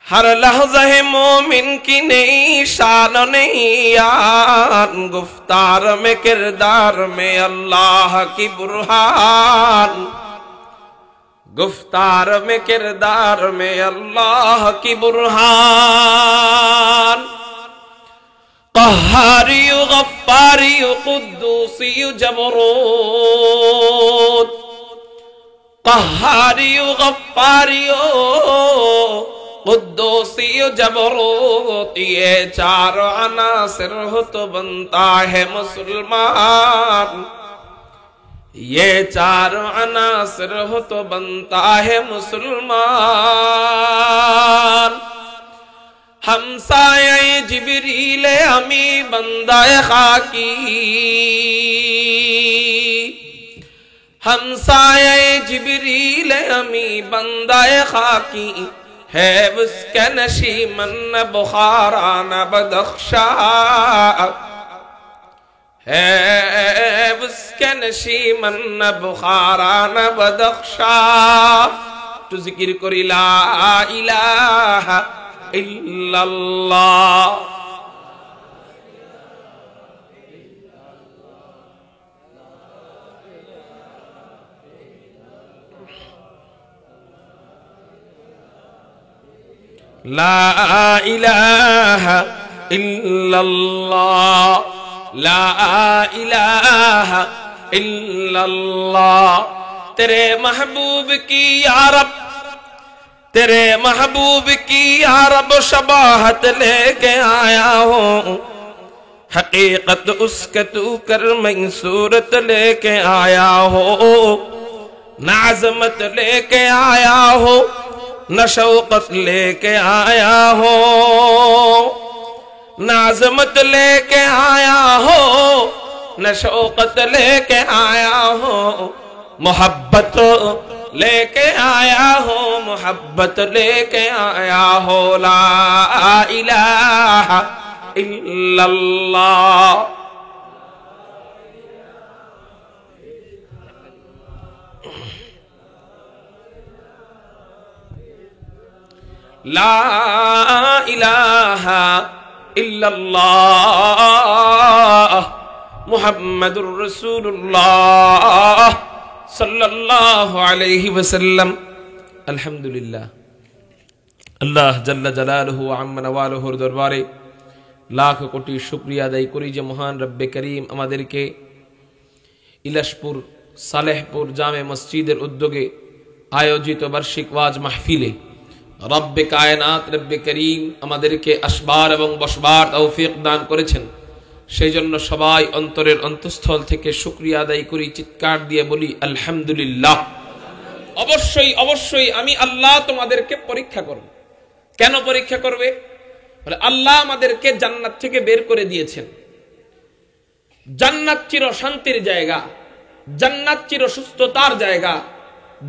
हर लहज़े मोमिन की नई शान नहीं यान, गुफ्तार में किरदार में अल्लाह की बुरहान, गुफ्तार में किरदार में अल्लाह की बुरहान। क़हारियु गफ़्फ़ारियु क़ुद्दूसियु जबरूत, क़हारियु गफ़्फ़ारियु क़ुद्दूसियु जबरूत, ये चार अनासिर हो तो बनता है मुसलमान, ये चार अनासिर हो तो बनता है मुसलमान। हमसाये जिब्रील अमी बंदाए खाकी, हमसाये जिब्रील अमी बंदाए खाकी, है उसके नशीमन न बुखारा न बदख्शा, है उसके नशीमन न बुखारा न बदख्शा। तो जिक्र करी ला इलाहा इल्लल्लाह। ला इलाहा इल्लल्लाह, ला इलाहा इल्लल्लाह। तेरे महबूब की या रब, तेरे महबूब की या रब शबाहत लेके आया हूँ, हकीकत उसके तू कर मैं सूरत लेके आया हो, न अज़मत लेके आया हो न शौकत लेके आया हो, न अज़मत लेके आया हो न शौकत लेके आया हो, मोहब्बत लेके आया हो, मोहब्बत लेके आया हो। ला इलाहा इल्लल्लाह। ला इलाहा इल्लल्लाह मुहम्मदुर रसूलुल्लाह सल्लल्लाहु अलैहि वसल्लम। अल्हम्दुलिल्लाह, अल्लाह जल्ल जलालुहु व अम्मा नवालुहुर दरबारे लाख कोटी शुक्रिया আদায় করি যে মহান রব্বে করিম আমাদেরকে ইলাশপুর সালেহপুর জামে মসজিদের উদ্যোগে আয়োজিত বার্ষিক ওয়াজ মাহফিলে রব্বে কায়নাত রব্বে করিম আমাদেরকে আসবার এবং বসবার তৌফিক দান করেছেন। সেই জন্য সবাই অন্তরের অন্তঃস্থল থেকে শুকরিয়া আদায় করি, চিৎকার দিয়ে বলি আলহামদুলিল্লাহ। অবশ্যই অবশ্যই আমি আল্লাহ তোমাদেরকে পরীক্ষা করব। কেন পরীক্ষা করবে? বলে আল্লাহ আমাদেরকে জান্নাত থেকে বের করে দিয়েছেন। জান্নাত চির শান্তির জায়গা, জান্নাত চির সুস্থতার জায়গা,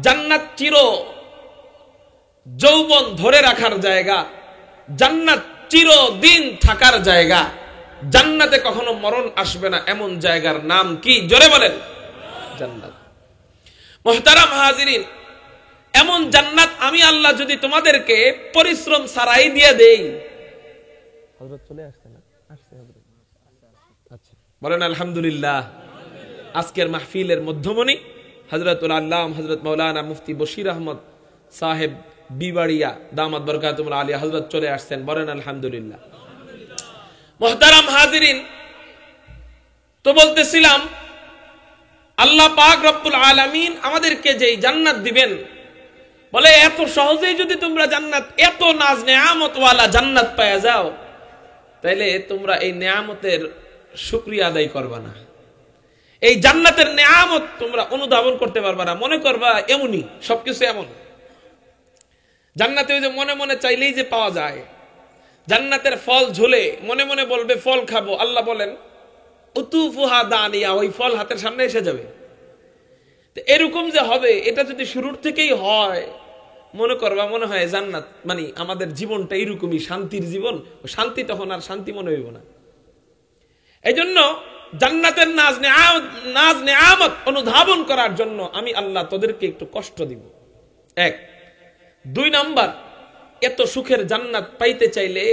জান্নাত চির যৌবন ধরে রাখার জায়গা, জান্নাত চিরদিন থাকার জায়গা, জান্নাতে কখনো মরণ আসবে না এমন জায়গার নাম কি? জোরে বলেন জান্নাত। মুহতারাম হাজিরিন, এমন জান্নাত আমি আল্লাহ যদি তোমাদেরকে পরিশ্রম ছাড়াই দিয়ে দেই, হযরত চলে আসছে না? আসছে হযরত। আচ্ছা, বলেন আলহামদুলিল্লাহ। আজকের মাহফিলের মধ্যমণি হযরতুল আল্লাম হযরত মাওলানা মুফতি বশির আহমদ সাহেব বিবাড়িয়া দামাত বরকাতুল আলিয়া হযরত চলে আসছেন, বলেন আলহামদুলিল্লাহ। মুহতারাম হাজিরিন, তো বলতেছিলাম আল্লাহ পাক রব্বুল আলামিন আমাদেরকে যেই জান্নাত দিবেন, বলে এত সহজেই যদি তোমরা জান্নাত, এত নাজ নেয়ামত ওয়ালা জান্নাত পাওয়া যাও, তাইলে তোমরা এই নেয়ামতের শুকরিয়া আদায় করবা না, এই জান্নাতের নেয়ামত তোমরা অনুধাবন করতে পারবা না। মনে করবা এমনই সবকিছু এমন। জান্নাতে ওই যে মনে মনে চাইলেই যে পাওয়া যায়, জান্নাতের ফল ঝুলে মনে মনে বলবে ফল খাবো, আল্লাহ বলেন উতুফুহা দানিয়া, ওই ফল হাতের সামনে এসে যাবে। এরকম যে হবে, এটা যদি শুরুর থেকেই হয়, মনে করবা মনে হয় জান্নাত মানে আমাদের জীবনটা এরকমই শান্তির জীবন, শান্তি তখন আর শান্তি মনে হইব না। এই জন্য জান্নাতের নাজ নেয়ামত অনুধাবন করার জন্য আমি আল্লাহ তোদেরকে একটু কষ্ট দিব। এক, দুই নাম্বার, এত সুখের জান্নাত পাইতে চাইলে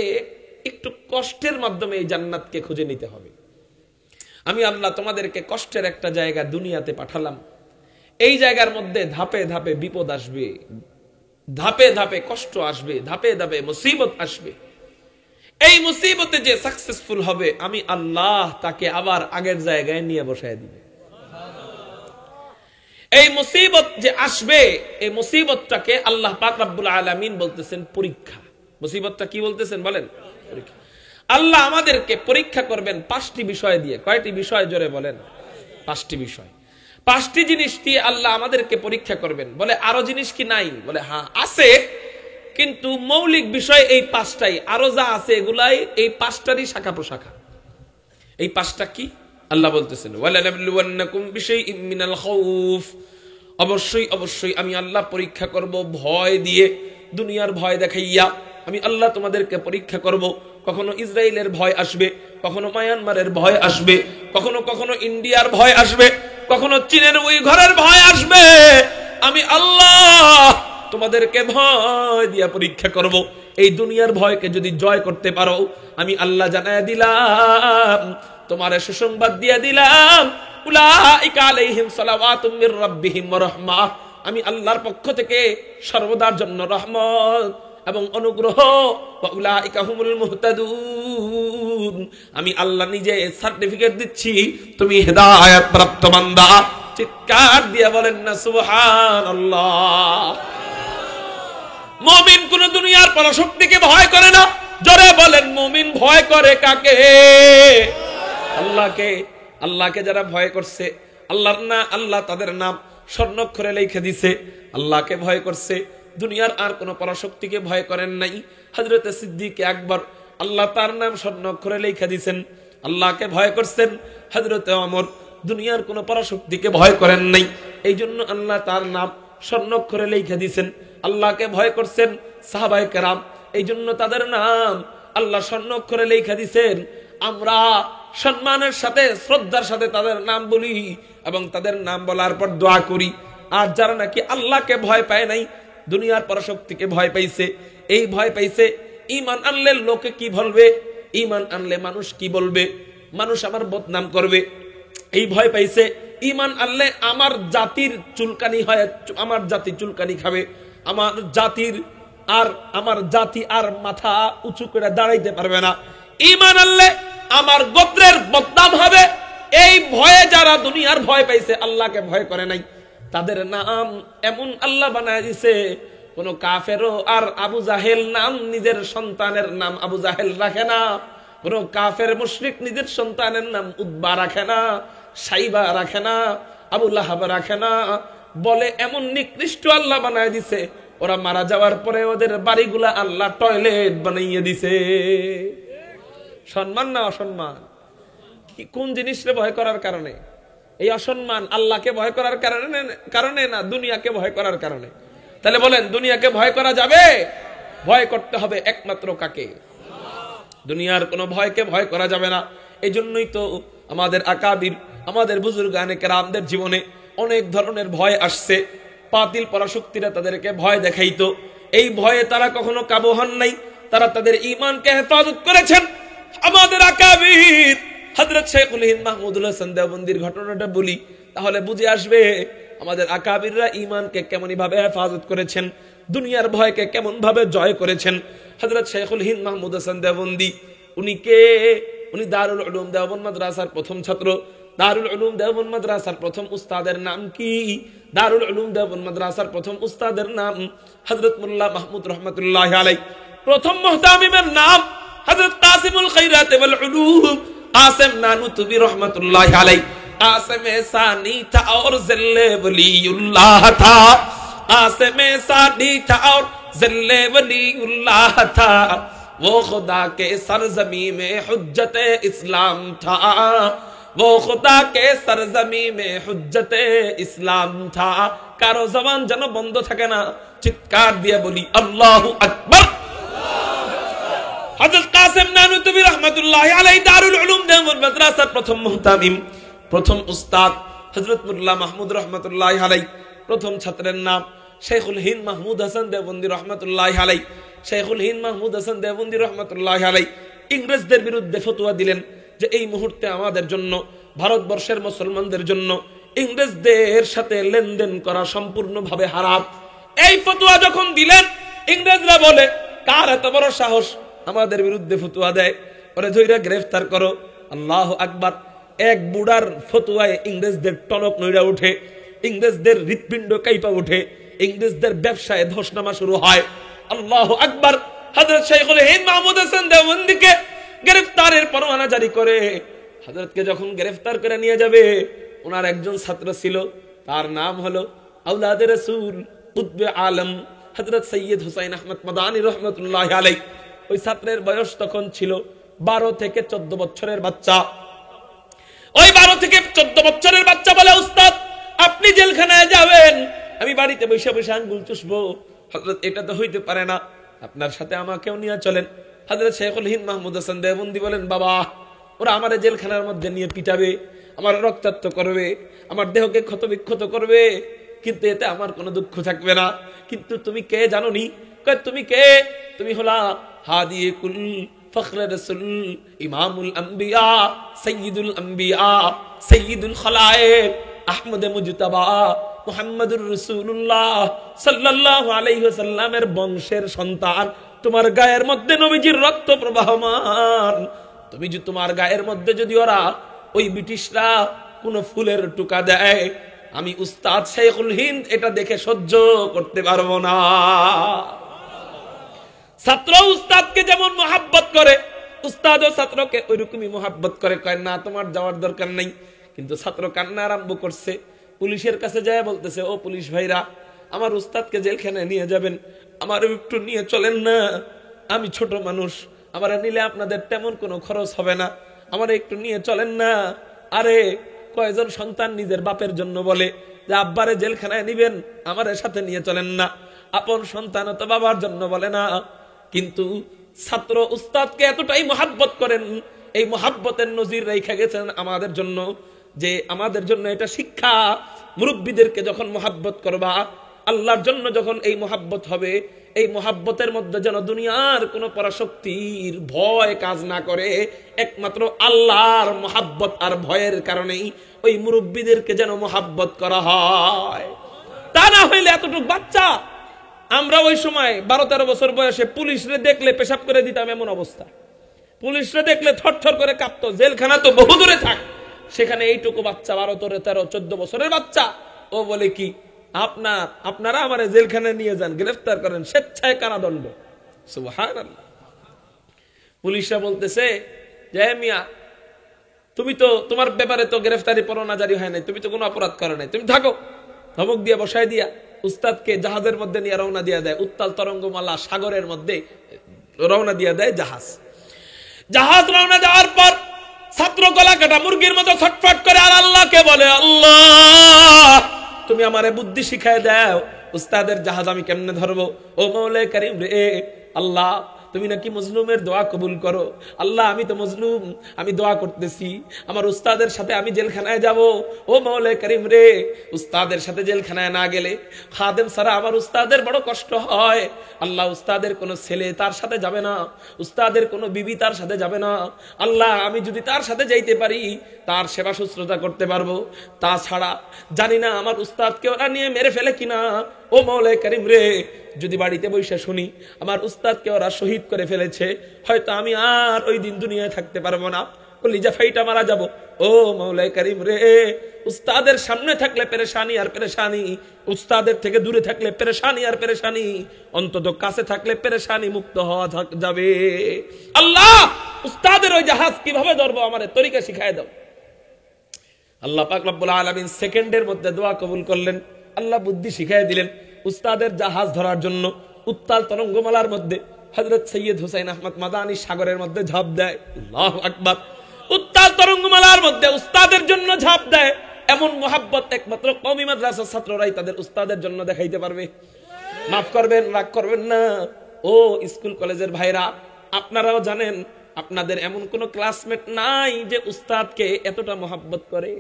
একটু কষ্টের মাধ্যমে এই জান্নাতকে খুঁজে নিতে হবে। আমি আল্লাহ তোমাদেরকে কষ্টের একটা জায়গা দুনিয়াতে পাঠালাম। এই জায়গার মধ্যে ধাপে ধাপে বিপদ আসবে, ধাপে ধাপে কষ্ট আসবে, ধাপে ধাপে মুসিবত আসবে। এই মুসিবতে যে সাকসেসফুল হবে আমি আল্লাহ তাকে আবার আগের জায়গায় নিয়ে বসায় দিব। এই মুসিবত যে আসবে এই মুসিবতটাকে আল্লাহ পাক রব্বুল আলামিন বলতেছেন পরীক্ষা। মুসিবতটা কি বলতেছেন বলেন? পরীক্ষা। আল্লাহ আমাদেরকে পরীক্ষা করবেন 5টি বিষয় দিয়ে। কয়টি বিষয় জোরে বলেন? 5টি বিষয়। 5টি জিনিস দিয়ে আল্লাহ আমাদেরকে পরীক্ষা করবেন। বলে আরো জিনিস কি নাই? বলে হ্যাঁ আছে, কিন্তু মৌলিক বিষয় এই 5টাই। আরো যা আছে এগুলাই এই 5টারই শাখা প্রশাখা। এই 5টা কি? আল্লাহ বলতেছেন ওয়ালানাবলুওয়ান্নাকুম বিশাইইম মিনাল খাউফ, অবশ্যই অবশ্যই আমি আল্লাহ পরীক্ষা করব ভয় দিয়ে। দুনিয়ার ভয় দেখাইয়া আমি আল্লাহ তোমাদেরকে পরীক্ষা করব। কখনো ইসরায়েলের ভয় আসবে, কখনো মায়ানমারের ভয় আসবে, কখনো কখনো ইন্ডিয়ার ভয় আসবে, কখনো চীনের ওই ঘরের ভয় আসবে। আমি আল্লাহ তোমাদেরকে ভয় দিয়া পরীক্ষা করব। এই দুনিয়ার ভয়কে যদি জয় করতে পারো আমি আল্লাহ জানায়া দিলাম, তোমারে সুসংবাদ দিয়ে দিলাম, উলাইকা আলাইহিম সালাওয়াতুম মির রাব্বিহিম ওয়া রাহমাহ, আমি আল্লাহর পক্ষ থেকে সর্বদার জন্য রহমত এবং অনুগ্রহ। ওয়া উলাইকা হুমুল মুহতাদুন, আমি আল্লাহ নিজে সার্টিফিকেট দিচ্ছি তুমি হেদায়েত প্রাপ্ত বান্দা। চিৎকার দিয়ে বলেন না সুবহানাল্লাহ। মুমিন কোন দুনিয়ার পরাশক্তিকে ভয় করে না। জোরে বলেন মুমিন ভয় করে কাকে? আল্লাহকে। আল্লাহকে যারা ভয় করছে, আল্লাহর না আল্লাহ তাদের নাম স্বর্ণাক্ষরে লিখে দিছে। আল্লাহকে ভয় করছে, দুনিয়ার আর কোন পরাশক্তিকে ভয় করেন নাই। হযরত সিদ্দিক আকবর আল্লাহ তার নাম স্বর্ণাক্ষরে লিখে দিয়েছেন। আল্লাহকে ভয় করছেন। হযরত ওমর দুনিয়ার কোন পরাশক্তিকে ভয় করেন নাই, এই জন্য আল্লাহ তার নাম স্বর্ণাক্ষরে লিখে দিয়েছেন। আল্লাহকে ভয় করছেন সাহাবায়ে কেরাম, এই জন্য তাদের নাম আল্লাহ স্বর্ণাক্ষরে লিখে দিয়েছেন। আমরা সম্মানের সাথে শ্রদ্ধার সাথে তাদের নাম বলি এবং তাদের নাম বলার পর দোয়া করি। আর যারা নাকি আল্লাহকে ভয় পায় নাই, দুনিয়ার পরাশক্তিকে ভয় পাইছে, এই ভয় পাইছে ঈমান আনলে লোকে কি বলবে, ঈমান আনলে মানুষ কি বলবে, মানুষ আমার বদনাম করবে, এই ভয় পাইছে ঈমান আনলে আমার জাতির চুলকানি হয়, আমার জাতি চুলকানি খাবে, আমার জাতি আর মাথা উঁচু করে দাঁড়াইতে পারবে না, ঈমান আনলে আমার গোত্রের বদনাম হবে। এই ভয়ে যারা দুনিয়ার ভয় পাইছে, আল্লাহকে ভয় করে নাই, তাদের নাম এমন আল্লাহ বানায় দিছে, কোন কাফেরও আর আবু জাহেল নাম নিজের সন্তানের নাম আবু জাহেল রাখে না, কোন কাফের মুশরিক নিজের সন্তানের নাম উতবা রাখে না, সাইবা রাখে না, আবু লাহাব রাখে না। বলে এমন নিকৃষ্ট আল্লাহ বানায় দিছে, ওরা মারা যাওয়ার পরে ওদের বাড়িগুলা আল্লাহ টয়লেট বানাইয়ে দিছে। সম্মান না অসম্মান? কোন জিনিসকে ভয় করার কারণে? এই অসম্মান আল্লাহকে ভয় করার কারণে না দুনিয়াকে ভয় করার কারণে? তাহলে বলেন দুনিয়াকে ভয় করা যাবে? ভয় করতে হবে একমাত্র কাকে? দুনিয়ার কোন ভয়কে ভয় করা যাবে না। এই জন্যই তো আমাদের আকাবির, আমাদের বুজুর্গানে কেরামদের জীবনে অনেক ধরনের ভয় আসছে। বাতিল পরাশক্তিরা তাদেরকে ভয় দেখাইতো, এই ভয়ে তারা কখনো কাবু হন নাই, তারা তাদের ঈমানকে হেফাজত করেছেন। আমাদের আকাবির হযরত শেখুল হিন্দ মাহমুদুল হাসান দেওবন্দির ঘটনাটা বলি, তাহলে বুঝে আসবে আমাদের আকাবিররা ঈমানকে কেমন ভাবে হেফাজত করেছেন, দুনিয়ার ভয়কে কেমন ভাবে জয় করেছেন। হযরত শেখুল হিন্দ মাহমুদ হাসান দেওবন্দি উনি দারুল উলুম দেওবন্দ মাদ্রাসার প্রথম ছাত্র। দারুল উলুম দেওবন্দ মাদ্রাসার প্রথম উস্তাদের নাম কি? দারুল উলুম দেওবন্দ মাদ্রাসার প্রথম উস্তাদের নাম হযরত মোল্লা মাহমুদ রহমাতুল্লাহ আলাইহি। প্রথম মুহতামিমের নাম হযরত কাসিমুল খায়রাত ওয়াল উলুম কাসিম নানুতুবি রহমাতুল্লাহ আলাইহি। कासिम सानी था और ज़िल्ले वलीउल्लाह था, कासिम सानी था और ज़िल्ले वलीउल्लाह था, वो खुदा के सरजमी में हुज्जत इस्लाम था, वो खुदा के सरजमी में हुज्जत इस्लाम था। कारो जबान जनो बंद থাকে না, চিৎকার দিয়ে বলি আল্লাহু আকবার। হযরত কাসিম নানুতুবি রাহমাতুল্লাহি আলাইহি দারুল উলুম দেওবন্দ মাদ্রাসার প্রথম মুহতামিম, প্রথম উস্তাদ হযরত মোল্লা মাহমুদ রহমাতুল্লাহি আলাইহি। প্রথম ছাত্রের নাম শেখুল হিন্দ মাহমুদ হাসান দেওবন্দি রহমাতুল্লাহি আলাইহি। শাইখুল হিন্দ মাহমুদ হাসান দেওবন্দি রহমাতুল্লাহ আলাইহি ইংরেজদের বিরুদ্ধে ফতোয়া দিলেন যে এই মুহূর্তে আমাদের জন্য, ভারতবর্ষের মুসলমানদের জন্য ইংরেজদের সাথে লেনদেন করা সম্পূর্ণভাবে হারাম। এই ফতোয়া যখন দিলেন, ইংরেজরা বলে কার এত বড় সাহস আমাদের বিরুদ্ধে ফতোয়া দেয়, ওরে ধইরা গ্রেফতার করো। আল্লাহু আকবার। এক বুড়ার ফতোয়ায় ইংরেজদের টনক নইরা উঠে, ইংরেজদের হৃৎপিণ্ড কাইপা উঠে, ইংরেজদের ব্যবসায় ধসনামা শুরু হয়। আল্লাহু আকবার। হযরত শাইখুল হিন্দ মাহমুদ হাসান দেওবন্দিকে গ্রেফতারের পরোয়ানা জারি করে হযরতকে যখন গ্রেফতার করে নিয়ে যাবে, ওনার একজন ছাত্র ছিল, তার নাম হলো আওলাদে রাসূল কুতবে আলম হযরত সৈয়দ হুসাইন আহমদ মাদানী রহমাতুল্লাহ আলাইহি। ওই ছাত্রের বয়স তখন ছিল 12 থেকে 14 বছরের বাচ্চা। ওই 12 থেকে 14 বছরের বাচ্চা বলে, উস্তাদ আপনি জেলখানায় যাবেন, আমি বাড়িতে বসে বসে আঙ্গুল চুষবো। হযরত এটা তো হইতে পারে না, আপনার সাথে আমাকেও নিয়ে চলেন। হযরত শাইখুল হিন্দ মাহমুদ হাসান দেওবন্দি বলেন, বাবা ওরা আমারে জেলখানার মধ্যে নিয়ে পিটাবে, আমার রক্তাক্ত করবে, আমার দেহকে ক্ষতবিক্ষত করবে, কিন্তু এতে আমার কোনো দুঃখ থাকবে না। কিন্তু তুমি কে জানো নি? কয় তুমি কে? তুমি হলা হাদিয়ে কুল ফখরে রাসূল ইমামুল আম্বিয়া সাইয়্যিদুল আম্বিয়া সাইয়্যিদুল খালায়েক আহমদ মুজতাবা মুহাম্মদুর রাসূলুল্লাহ সাল্লাল্লাহু আলাইহি ওয়াসাল্লামের বংশের সন্তান। তোমার গায়ের মধ্যে নবীজির রক্ত প্রবাহমান। তুমি যে তোমার গায়ের মধ্যে যদি ওরা ওই ব্রিটিশরা কোন ফুলের টুকা দেয়, আমি উস্তাদ শাইখুল হিন্দ এটা দেখে সহ্য করতে পারবো না। ছাত্র উস্তাদকে যেমন মোহাব্বত করে, উস্তাদও ছাত্রকে ওইরকমই মোহাব্বত করে। কয় না তোমার যাওয়ার দরকার নেই। কিন্তু ছাত্র কান্না আরম্ভ করছে, পুলিশের কাছে যায় বলতেছে, ও পুলিশ ভাইরা, আমার উস্তাদকে জেলখানায় নিয়ে যাবেন, আমার একটু নিয়ে চলেন না, আমি ছোট মানুষ, আমার নিলে আপনাদের তেমন কোনো খরচ হবে না, আমার একটু নিয়ে চলেন না। আরে কয়জন সন্তান নিজের বাপের জন্য বলে যে আব্বারে জেলখানায় নিবেন, আমার সাথে নিয়ে চলেন না? আপন সন্তান তো বাবার জন্য বলে না। কিন্তু ছাত্র উস্তাদকে এতটাই মোহাব্বত করেন, এই মোহাব্বতের নজির রেখে গেছেন আমাদের জন্য, যে আমাদের জন্য এটা শিক্ষা, মুরব্বীদেরকে যখন মোহাব্বত করবা, আল্লাহর জন্য যখন এই মোহাব্বত হবে, এই মোহাব্বতের মধ্যে যেন দুনিয়ার কোনো পরাশক্তির ভয় কাজ না করে, একমাত্র আল্লাহর মোহাব্বত আর ভয়ের কারণেই ওই মুরব্বীদেরকে যেন মোহাব্বত করা হয়। তা না হইলে এতটুকু বাচ্চা, আমরা ওই সময় 12-13 বছর বয়সে পুলিশরে দেখলে পেশাব করে দিতাম, এমন অবস্থা। পুলিশরে দেখলে থরথর করে কাঁপতো। জেলখানা তো বহু দূরে থাক, সেখানে এইটুকু বাচ্চা 12, 13, 14 বছরের বাচ্চা, ও বলে কি আপনারা আমার জেলখানায় নিয়ে যান, গ্রেফতার করেন, স্বেচ্ছায় কারাদণ্ড। সুবহানাল্লাহ। পুলিশরা বলতেছে যে মিয়া, তুমি তো, তোমার ব্যাপারে তো গ্রেফতারি পরোয়ানা জারি হয় নাই, তুমি তো কোনো অপরাধ করো নাই, তুমি থাকো। ধমক দিয়ে বসায় দিয়া উস্তাদকে জাহাজের মধ্যে নিয়ে রওনা দিয়ে দেয়, উত্তাল তরঙ্গমালা সাগরের মধ্যে রওনা দিয়ে দেয় জাহাজ রওনা যাওয়ার পর ছাত্র গলা কাটা মুরগির মতো ছটফট করে আর আল্লাহকে বলে, আল্লাহ তুমি আমারে বুদ্ধি শিখায় দাও, উস্তাদের জাহাজ আমি কেমনে ধরবো? ও মাওলায়ে কারীম রে, আল্লাহ তুমি নাকি মজলুমের দোয়া কবুল করো। আল্লাহ আমি তো মজলুম, আমি দোয়া করতেছি, আমার উস্তাদের সাথে আমি জেলখানায় যাব। ও মাওলায়ে কারীম রে, উস্তাদের সাথে জেলখানায় না গেলে খাদেম ছাড়া আমার উস্তাদের বড় কষ্ট হয়। আল্লাহ উস্তাদের কোনো ছেলে তার সাথে যাবে না, উস্তাদের কোনো বিবি তার সাথে যাবে না। আল্লাহ আমি যদি তার সাথে যাইতে পারি, তার সেবা শুশ্রূষা করতে পারবো, তাছাড়া জানি না আমার উস্তাদকে ওরা নিয়ে মেরে ফেলে কিনা। ও মাওলায়ে কারীম রে, যদি বাড়িতে বসে শুনি আমার উস্তাদকে ওরা শহীদ করে ফেলেছে, হয়তো আমি আর ওই দিন দুনিয়ায় থাকতে পারবো না, কলিজা ফাইটা মারা যাব। ও মাওলায়ে কারীম রে, উস্তাদের সামনে থাকলে পেরেশানি আর পেরেশানি, উস্তাদের থেকে দূরে থাকলে পেরেশানি আর পেরেশানি, অন্তত কাছে থাকলে পেরেশানি মুক্ত হওয়া যাবে। আল্লাহ উস্তাদের ওই জাহাজ কিভাবে ধরবো আমারে তরিকা শিখায় দাও। আল্লাহ পাক রব্বুল আলামিন সেকেন্ডের মধ্যে দোয়া কবুল করলেন, আল্লাহ বুদ্ধি শিখাই দিলেন। উস্তাদের জাহাজ ধরার জন্য উত্তাল তরঙ্গমালার মধ্যে হযরত সৈয়দ হুসাইন আহমদ মাদানী সাগরের মধ্যে ঝাঁপ দেয়। আল্লাহু আকবার। উত্তাল তরঙ্গমালার মধ্যে উস্তাদের জন্য ঝাঁপ দেয়। এমন মোহাব্বত একমাত্র কওমি মাদ্রাসার ছাত্ররাই তাদের উস্তাদের জন্য দেখাইতে পারবে। মাফ করবেন, রাগ করবেন না। ও স্কুল কলেজের ভাইরা, আপনারাও জানেন আপনাদের এমন কোন ক্লাসমেট নাই যে উস্তাদকে এতটা মোহাব্বত করে,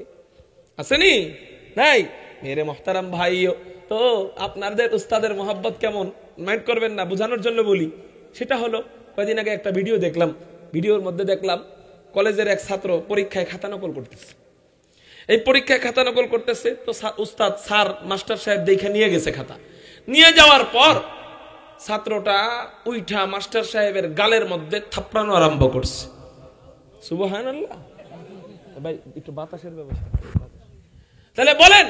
আসেনি? নাই? মেরে মোহতারাম ভাইও তো আপনাদের উস্তাদের মোহাব্বত কেমন, মাইন্ড করবেন না, বোঝানোর জন্য বলি। সেটা হলো কয়েকদিন আগে একটা ভিডিও দেখলাম, ভিডিওর মধ্যে দেখলাম কলেজের এক ছাত্র পরীক্ষায় খাতা নকল করতেছে। এই পরীক্ষায় খাতা নকল করতেছে, তো উস্তাদ স্যার মাস্টার সাহেব দেখে নিয়ে গেছে খাতা। নিয়ে যাওয়ার পর ছাত্রটা উইঠা মাস্টার সাহেবের গালের মধ্যে থাপড়ানো আরম্ভ করছে। সুবহানাল্লাহ। ভাই একটু বাতাসের ব্যবস্থা। তাহলে বলেন,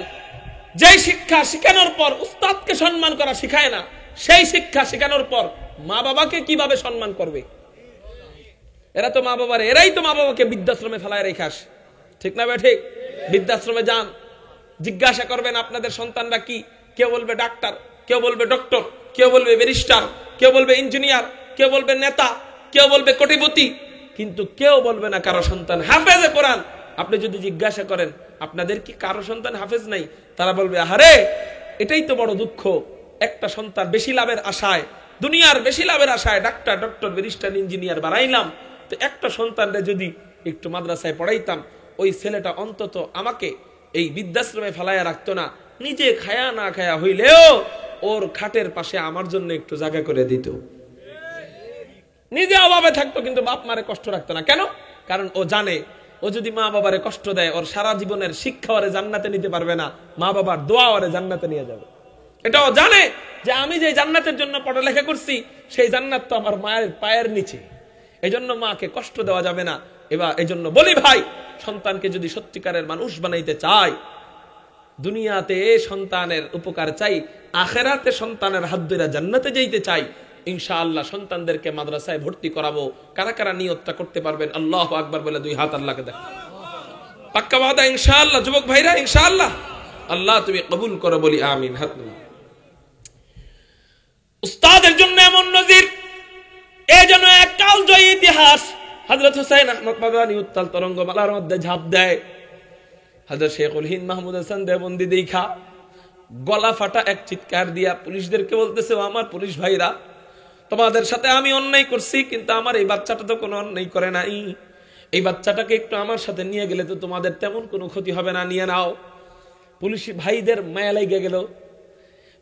যেই শিক্ষা শিখানোর পর উস্তাদকে সম্মান করা শিখায় না, সেই শিক্ষা শিখানোর পর মা বাবাকে কিভাবে সম্মান করবে? এরাই তো মা বাবাকে বৃদ্ধাশ্রমে ফেলায় রেখে আসে, ঠিক না ভাই? ঠিক। বৃদ্ধাশ্রমে যান, জিজ্ঞাসা করবেন আপনাদের সন্তানরা কি? কেউ বলবে ডাক্তার, কেউ বলবে ডক্টর, কেউ বলবে ব্যারিস্টার, কেউ বলবে ইঞ্জিনিয়ার, কেউ বলবে নেতা, কেউ বলবে কোটিপতি, কিন্তু কেউ বলবে না কারো সন্তান হাফেজে কোরআন। আপনি যদি জিজ্ঞাসা করেন আপনাদের কি কারো সন্তান হাফেজ নাই, তারা বলবে আহারে এটাই তো বড় দুঃখ, একটা সন্তান বেশি লাভের আশায়, দুনিয়ার বেশি লাভের আশায় ডাক্তার, ডক্টর, ব্যারিস্টার, ইঞ্জিনিয়ার বানাইলাম, তো একটা সন্তানরে যদি একটু মাদ্রাসায় পড়াইতাম, ওই ছেলেটা অন্তত আমাকে এই বৃদ্ধাশ্রমে ফেলাইয়া রাখতো না, নিজে খায়া না খায়া হইলেও ওর খাটের পাশে আমার জন্য একটু জায়গা করে দিত। নিজে অভাবে থাকতো কিন্তু বাপ মারে কষ্ট রাখতো না। কেন? কারণ ও জানে ও যদি মা বাবারে কষ্ট দেয়, ওর সারা জীবনের শিক্ষা ওরে জান্নাতে নিতে পারবে না, মা বাবার দোয়া ওরে জান্নাতে নিয়ে যাবে। এটাও জানে যে আমি যে জান্নাতের জন্য পড়ালেখা করছি, সেই জান্নাত তো আমার মায়ের পায়ের নিচে, এই জন্য মাকে কষ্ট দেওয়া যাবে না। এবার এই জন্য বলি ভাই, সন্তানকে যদি সত্যিকারের মানুষ বানাইতে চাই, দুনিয়াতে সন্তানের উপকার চাই, আখেরাতে সন্তানের হাত ধরে জান্নাতে যাইতে চাই, ইনশাআল্লাহ সন্তানদেরকে মাদ্রাসায় ভর্তি করাবো। কারা কারা নিয়তটা করতে পারবেন? আল্লাহু আকবার বলে দুই হাত আল্লাহকে দেখ। পাক্কা ওয়াদা ইনশাআল্লাহ যুবক ভাইরা, ইনশাআল্লাহ। আল্লাহ তুমি কবুল করো, বলি আমিন। হাত নাও। উস্তাদের জন্য এমন নজির, এই জন্য এক কালজয়ী ইতিহাস। হযরত হুসাইন আহমদ মাদানী উত্তাল তরঙ্গমালার মধ্যে ঝাঁপ দেয়। হযরত শেখুল হিন্দ মাহমুদ হাসান দেওবন্দি দেখা গলা ফাটা এক চিৎকার দিয়া পুলিশদেরকে বলতেছে, আমার পুলিশ ভাইরা, তোমাদের সাথে আমি অন্যায় করছি, কিন্তু আমার এই বাচ্চাটা তো কোনো অন্যায় করে নাই, এই বাচ্চাটাকে একটু আমার সাথে নিয়ে গেলে তো তোমাদের তেমন কোনো ক্ষতি হবে না, নিয়ে নাও। পুলিশ ভাইদের মায়া লাগে গেল,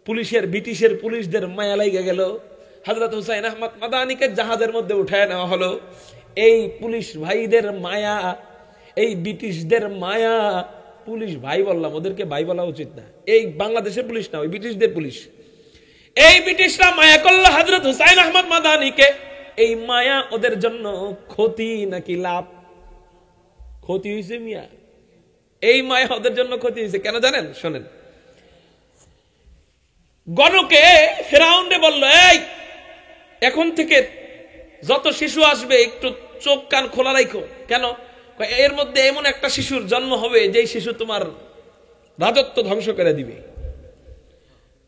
পুলিশের ব্রিটিশের পুলিশদের মায়া লাগে গেল। হযরত হুসাইন আহমদ মাদানীকে জাহাজের মধ্যে উঠায় নেওয়া হলো। এই পুলিশ ভাইদের মায়া, এই ব্রিটিশদের মায়া, পুলিশ ভাই বললাম, ওদেরকে ভাই বলা উচিত না, এই বাংলাদেশের পুলিশ না, ওই ব্রিটিশদের পুলিশ। এই ব্রিটিশরা মায়া করলো হযরত হুসাইন আহমদ মাদানীকে। এই মায়া ওদের জন্য ক্ষতি নাকি লাভ? ক্ষতি হয়েছে মিয়া, এই মায়া ওদের জন্য ক্ষতি হয়েছে। কেন জানেন? শোনেন। গণকে ফেরাউনে বলল, এই এখন থেকে যত শিশু আসবে একটু চোখ কান খোলা রাখো। কেন? এর মধ্যে এমন একটা শিশুর জন্ম হবে যেই শিশু তোমার রাজত্ব ধ্বংস করে দিবে।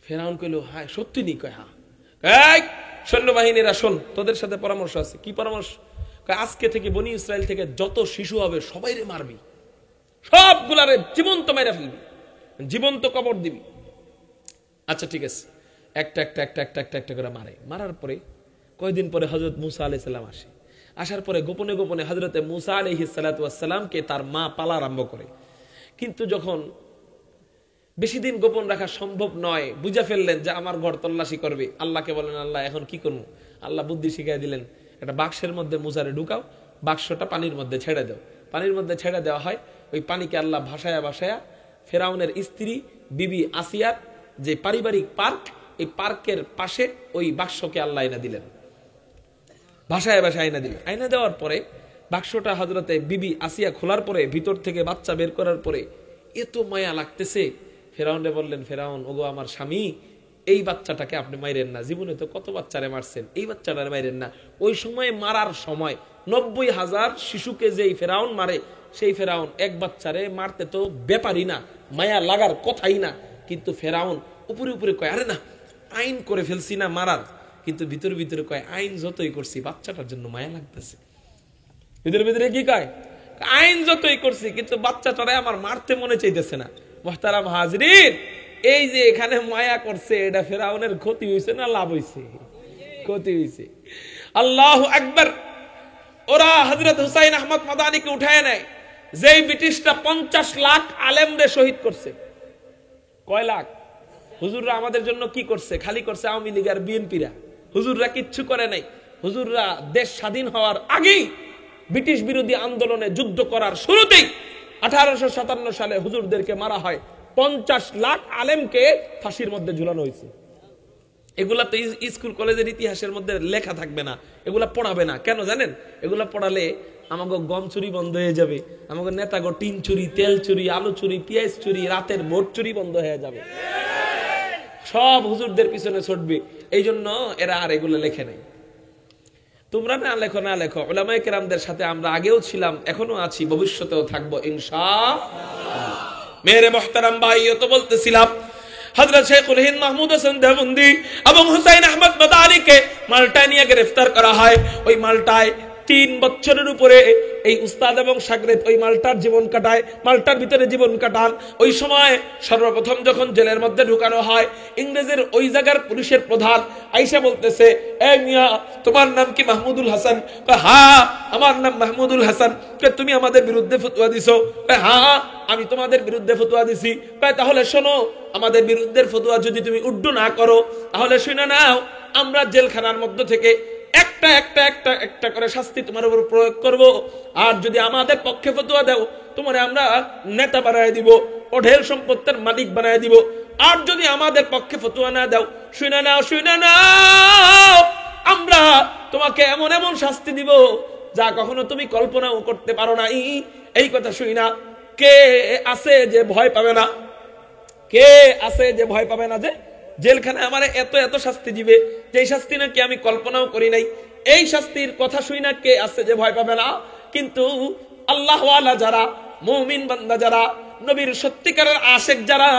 ফেরাউন কইল, হ্যাঁ সত্যি নি? কয় হ্যাঁ। সৈন্যবাহিনীরা শোন, তোদের সাথে পরামর্শ আছে। কি পরামর্শ? আজকে থেকে বনি ইসরায়েল থেকে যত শিশু হবে সবাইরে মারবি, সবগুলারে জীবন্ত মেরে ফেলবি, জীবন্ত কবর দিবি। আচ্ছা ঠিক আছে। একটা একটা একটা একটা একটা একটা করে মারে। মারার পরে কয়দিন পরে হযরত মুসা আলাইহিস সালাম আসে। আসার পরে গোপনে গোপনে হযরতে মুসা আলাইহিস সালাতু ওয়াস সালামকে তার মা পালা আরম্ভ করে। কিন্তু যখন বেশি দিন গোপন রাখা সম্ভব নয়, বুঝে ফেললেন যে আমার ঘর তল্লাশি করবে, আল্লাহকে বলেন, আল্লাহ এখন কি করবো? আল্লাহ বুদ্ধি শিখিয়ে দিলেন, একটা বাক্সের মধ্যে মুসারে ঢুকাও, বাক্সটা পানির মধ্যে ছেড়ে দাও। পানির মধ্যে ছেড়ে দেওয়া হয়। ওই পানিকে আল্লাহ ভাসায়া ভাসায়া ফেরাউনের স্ত্রী বিবি আসিয়ার যে পারিবারিক পার্ক, এই পার্কের পাশে ওই বাক্সকে আল্লাহ আইনা দিলেন, ভাসায় ভাসায় আইনা দিলেন। আইনা দেওয়ার পরে বাক্সটা হযরতে বিবি আসিয়া খোলার পরে ভিতর থেকে বাচ্চা বের করার পরে এত মায়া লাগতেছে। ফেরাউনে বললেন, ফেরাউন ওগো আমার স্বামী, এই বাচ্চাটাকে আপনি মাইরেন না, জীবনে তো কত বাচ্চারে মারছেন, এই বাচ্চাটারে মাইরেন না। ওই সময় মারার সময় 90,000 শিশুকে যেই ফেরাউন মারে, সেই ফেরাউন এক বাচ্চারে মারতে তো ব্যাপারই না, মায়া লাগার কথাই না। কিন্তু ফেরাউন উপরে উপরে কয়, আরে না আইন করে ফেলছি না মারার, কিন্তু ভিতরে ভিতরে কয় আইন যতই করছি বাচ্চাটার জন্য মায়া লাগতেছে। ভিতরে ভিতরে কি কয়? আইন যতই করছি কিন্তু বাচ্চাটারে আমার মারতে মনে চাইতেছে না। মুহতারাম হাজরিন, এই যে এখানে মায়া করছে, এটা ফেরাউনের ক্ষতি হয়েছে না লাভ হয়েছে? ক্ষতি হয়েছে। আল্লাহু আকবার। ওরা হযরত হুসাইন আহমদ মাদানীকে উঠায় নেয়। যেই ব্রিটিশটা 50 লাখ আলেমরে শহীদ করছে। কয় লাখ? হুজুররা আমাদের জন্য কি করছে? খালি করছে আওয়ামী লীগ আর বিএনপিরা, হুজুররা কিচ্ছু করে নাই। হুজুররা দেশ স্বাধীন হওয়ার আগেই ব্রিটিশ বিরোধী আন্দোলনে যুদ্ধ করার শুরুতেই 1857 সালে হুজুরদেরকে মারা হয়। 50 লাখ আলেমকে ফাঁসির মধ্যে ঝুলানো হয়েছে। এগুলা তো স্কুল কলেজের ইতিহাসের মধ্যে লেখা থাকবে না, এগুলা পড়াবে না। কেন জানেন? এগুলা পড়ালে আমাকে গম চুরি বন্ধ হয়ে যাবে, আমাকে নেতাগো টিন চুরি, তেল চুরি, আলু চুরি, পেঁয়াজ চুরি, রাতের ভোট চুরি বন্ধ হয়ে যাবে। সব হুজুরদের পিছনে ছুটবে, এই জন্য এরা আর এগুলো লেখে নাই। তোমরা না লেখো না লেখো, উলামায়ে কেরামদের সাথে আমরা আগেও ছিলাম, এখনো আছি, ভবিষ্যতেও থাকবো ইনশাআল্লাহ। মেরে মুহতারাম ভাইও তো বলতেছিলাম, হযরত শেখুল হিন্দ মাহমুদ হাসান দেওবন্দি এবং হুসাইন আহমদ মাদানিকে মাল্টায় নিয়ে গ্রেফতার করা হয়। ওই মাল্টায় 3 বছরের উপরে এই উস্তাদ এবং শাগরেদ ওই মাল্টার জীবন কাটায়, মাল্টার ভিতরে জীবন কাটান। ওই সময় সর্বপ্রথম যখন জেলের মধ্যে ঢুকানো হয়, ইংরেজের ওই জায়গার পুলিশের প্রধান আইসা বলতেছে, এ মিয়া তোমার নাম কি মাহমুদুল হাসান? হ্যাঁ আমার নাম মাহমুদুল হাসান। তুমি আমাদের বিরুদ্ধে ফতোয়া দিছো? হ্যাঁ আমি তোমাদের বিরুদ্ধে ফতোয়া দিছি। তাহলে শোনো, আমাদের বিরুদ্ধে ফতোয়া যদি তুমি উড্ডু না করো তাহলে শুনে নাও, আমরা জেলখানার মধ্য থেকে একটা একটা একটা একটা করে শাস্তি তোমার উপর প্রয়োগ করব। আর যদি আমাদের পক্ষে ফতোয়া দাও, তোমারে আমরা নেতা বানায় দিব, অঢেল সম্পত্তির মালিক বানায় দিব। আর যদি আমাদের পক্ষে ফতোয়া না দাও, শুনে নাও শুনে নাও, আমরা তোমাকে এমন এমন শাস্তি দিব যা কখনো তুমি কল্পনাও করতে পারো না। এই কথা শুই না, কে আছে যে ভয় পাবে না? কে আছে যে ভয় পাবে না যে জেলখানায় আমার এত এত শাস্তি দিবে, যে শাস্তি নাকি আমি কল্পনাও করি নাই? এই শাস্তির কথা শুই না কে আছে যে ভয় পাবে না? কিন্তু আল্লাহওয়ালা যারা, মুমিন বান্দা যারা, নবীর সত্যিকারের আশিক যারা,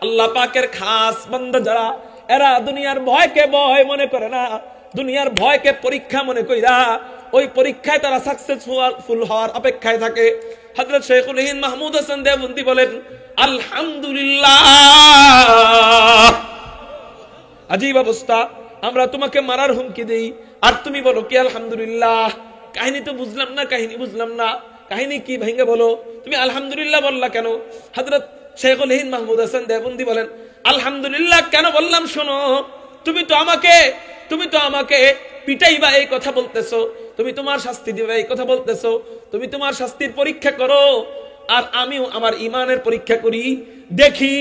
আল্লাহ পাকের খাস বান্দা যারা, এরা দুনিয়ার ভয়কে ভয় মনে করে না, দুনিয়ার ভয়কে পরীক্ষা মনে কইরা ওই পরীক্ষায় তারা সাকসেসফুল হওয়ার অপেক্ষায় থাকে। হযরত শেখুল হিন্দ মাহমুদ হাসান দেওবন্দি বলেন, আলহামদুলিল্লাহ, আজীব অবস্থা, আমরা তোমাকে মারার হুমকি দেই আর তুমি বলো কি আলহামদুলিল্লাহ? কাহিনী তো বুঝলাম না, কাহিনী বুঝলাম না, কাহিনী কি ভেঙে বলো, তুমি আলহামদুলিল্লাহ বললা কেন? হযরত শেখুল হিন্দ মাহমুদ হাসান দেওবন্দি বলেন, আলহামদুলিল্লাহ কেন বললাম শোনো, তুমি তো আমাকে পিটাইবা এই কথা বলতেছো, তুমি তোমার শাস্তি দিবা এই কথা বলতেছো, তুমি তোমার শাস্তির পরীক্ষা করো, আর আমিও আমার ঈমানের পরীক্ষা করি, দেখি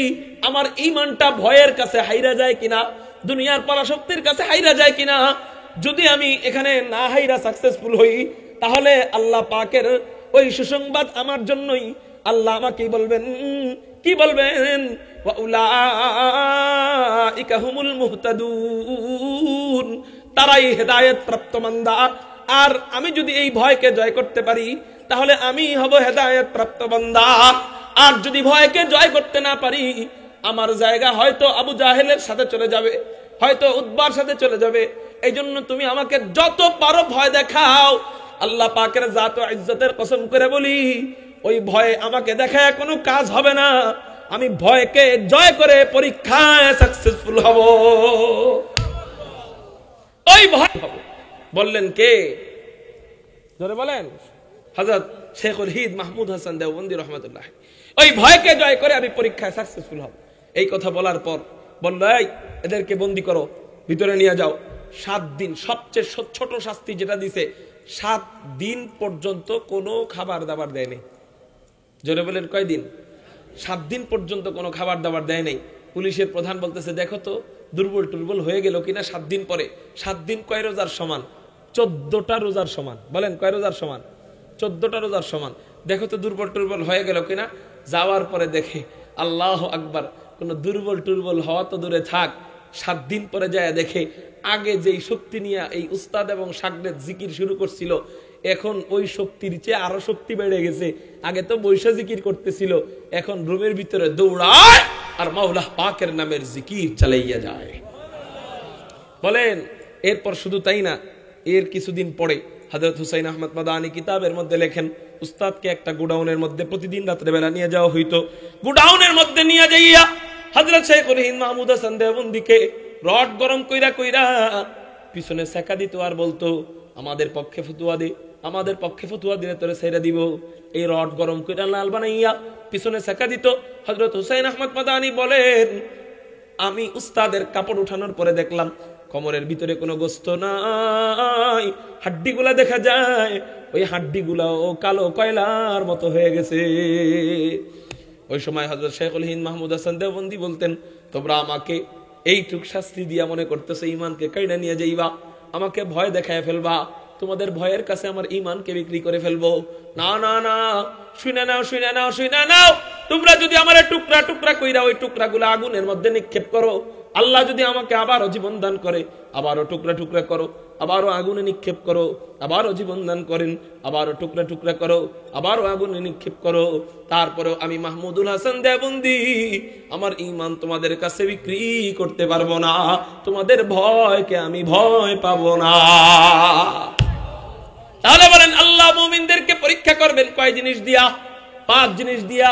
আমার ঈমানটা ভয়ের কাছে হাইরা যায় কিনা, দুনিয়ার পরাশক্তির কাছে হাইরা যায় কিনা। যদি আমি এখানে না হাইরা সাকসেসফুল হই, তাহলে আল্লাহ পাকের ওই সুসংবাদ আমার জন্যই। আল্লাহ আমাকে বলবেন, কি বলবেন? ওয়া উলাইকা হুমুল মুহতাদুন, তারাই হেদায়েত প্রাপ্ত বান্দা। আর আমি যদি এই ভয়কে জয় করতে পারি, তাহলে আমি হব হেদায়েত প্রাপ্ত বান্দা। আর যদি ভয়কে জয় করতে না পারি, আমার জায়গা হয়তো আবু জাহেলের সাথে চলে যাবে, হয়তো উতবার সাথে চলে যাবে। এই জন্য তুমি আমাকে যত পারো ভয় দেখাও, আল্লাহ পাকের জাত ও ইজ্জতের কসম করে বলি, ওই ভয় আমাকে দেখায় কোনো কাজ হবে না। আমি ভয়কে জয় করে পরীক্ষায় সাকসেসফুল হব, ওই ভয় হব। বললেন কে? ধরে বলেন, হযরত শেখুল হিন্দ মাহমুদ হাসান দেওবন্দি রহমাতুল্লাহ। ওই ভয়কে জয় করে আমি পরীক্ষায় সাকসেসফুল হব। এই কথা বলার পর বলল, এই এদেরকে বন্দী করো, ভিতরে নিয়ে যাও। 7 দিন, সবচেয়ে ছোট শাস্তি যেটা দিছে, 7 দিন পর্যন্ত কোনো খাবার দাবার দেয় নাই। জোরে বলেন কয়দিন? 7 দিন পর্যন্ত কোনো খাবার দাবার দেয় নাই। পুলিশের প্রধান বলতেছে, দেখো তো দুর্বল টুর্বল হয়ে গেল কিনা 7 দিন পরে। 7 দিন কয় রোজার সমান? 14টা রোজার সমান। বলেন কয় রোজার সমান? 14টা রোজার সমান। দেখো তো দুর্বল টুর্বল হয়ে গেল কিনা। যাওয়ার পরে দেখে, আল্লাহ আকবার, কোন দুর্বল টুর্বল হওয়া তো দূরে থাক, 7 দিন পরে যায় দেখে আগে যেই শক্তি নিয়ে এই উস্তাদ এবং শাগরেদ জিকির শুরু করছিল, এখন ওই শক্তির চেয়ে আরো শক্তি বেড়ে গেছে। আগে তো বৈশা জিকির করতেছিল, এখন রুমের ভিতরে দৌড়ায় আর মাওলা পাকের নামের জিকির চালাইয়া যায়। বলেন, এরপর শুধু তাই না, এর কিছুদিন পরে হযরত হুসাইন আহমদ মাদানী কিতাবের মধ্যে লেখেন, উস্তাদকে একটা গোডাউনের মধ্যে প্রতিদিন রাত্রে বেলা নিয়ে যাওয়া হইতো। গোডাউনের মধ্যে নিয়ে যাইয়া হযরত শেখুল হিন্দ মাহমুদ হাসান দেওবন্দিকে রড গরম কইরা কইরা পিছনে সেকা দিত আর বলতো, আমাদের পক্ষে ফতোয়া দে, আমাদের পক্ষে ফতোয়া দিলে তোরে ছেড়ে দিব। এই রড গরম কইরা লাল বানাইয়া পিছনে সেকা দিত। হযরত হুসাইন আহমদ মাদানী বলেন, আমি উস্তাদের কাপড় উঠানোর পরে দেখলাম কোমরের ভিতরে কোনো গোস্ত নাই, হাড্ডিগুলা দেখা যায়, ওই হাড্ডিগুলাও কালো কয়লার মতো হয়ে গেছে। ওই সময় হযরত শেখুল হিন্দ মাহমুদ হাসান দেওবন্দি বলতেন, তোমরা আমাকে এইটুক শাস্তি দিয়া মনে করতেছে ইমানকে কাইড়া নিয়ে যাইবা, আমাকে ভয় দেখায় ফেলবা, তোমাদের ভয়ের কাছে আমার ইমানকে বিক্রি করে ফেলবো। না না না, শুনে নাও শুনে নাও শুনে নাও, তোমরা যদি আমার টুকরা টুকরা কইরা ওই টুকরাগুলো আগুনের মধ্যে নিক্ষেপ করো, আল্লাহ যদি আমাকে আবারও জীবন দান করে, আবারও টুকরা টুকরা করো, আবারও আগুনে নিক্ষেপ করো, আবারও জীবন দান করেন, আবারও টুকরা টুকরা করো, আবারও আগুনে নিক্ষেপ করো, তারপরেও আমি মাহমুদুল হাসান দেওবন্দি আমার ঈমান তোমাদের কাছে বিক্রি করতে পারবো না, তোমাদের ভয়কে আমি ভয় পাবো না। তাহলে বলেন আল্লাহ মুমিনদেরকে পরীক্ষা করবেন কয় জিনিস দিয়া? 5 জিনিস দিয়া।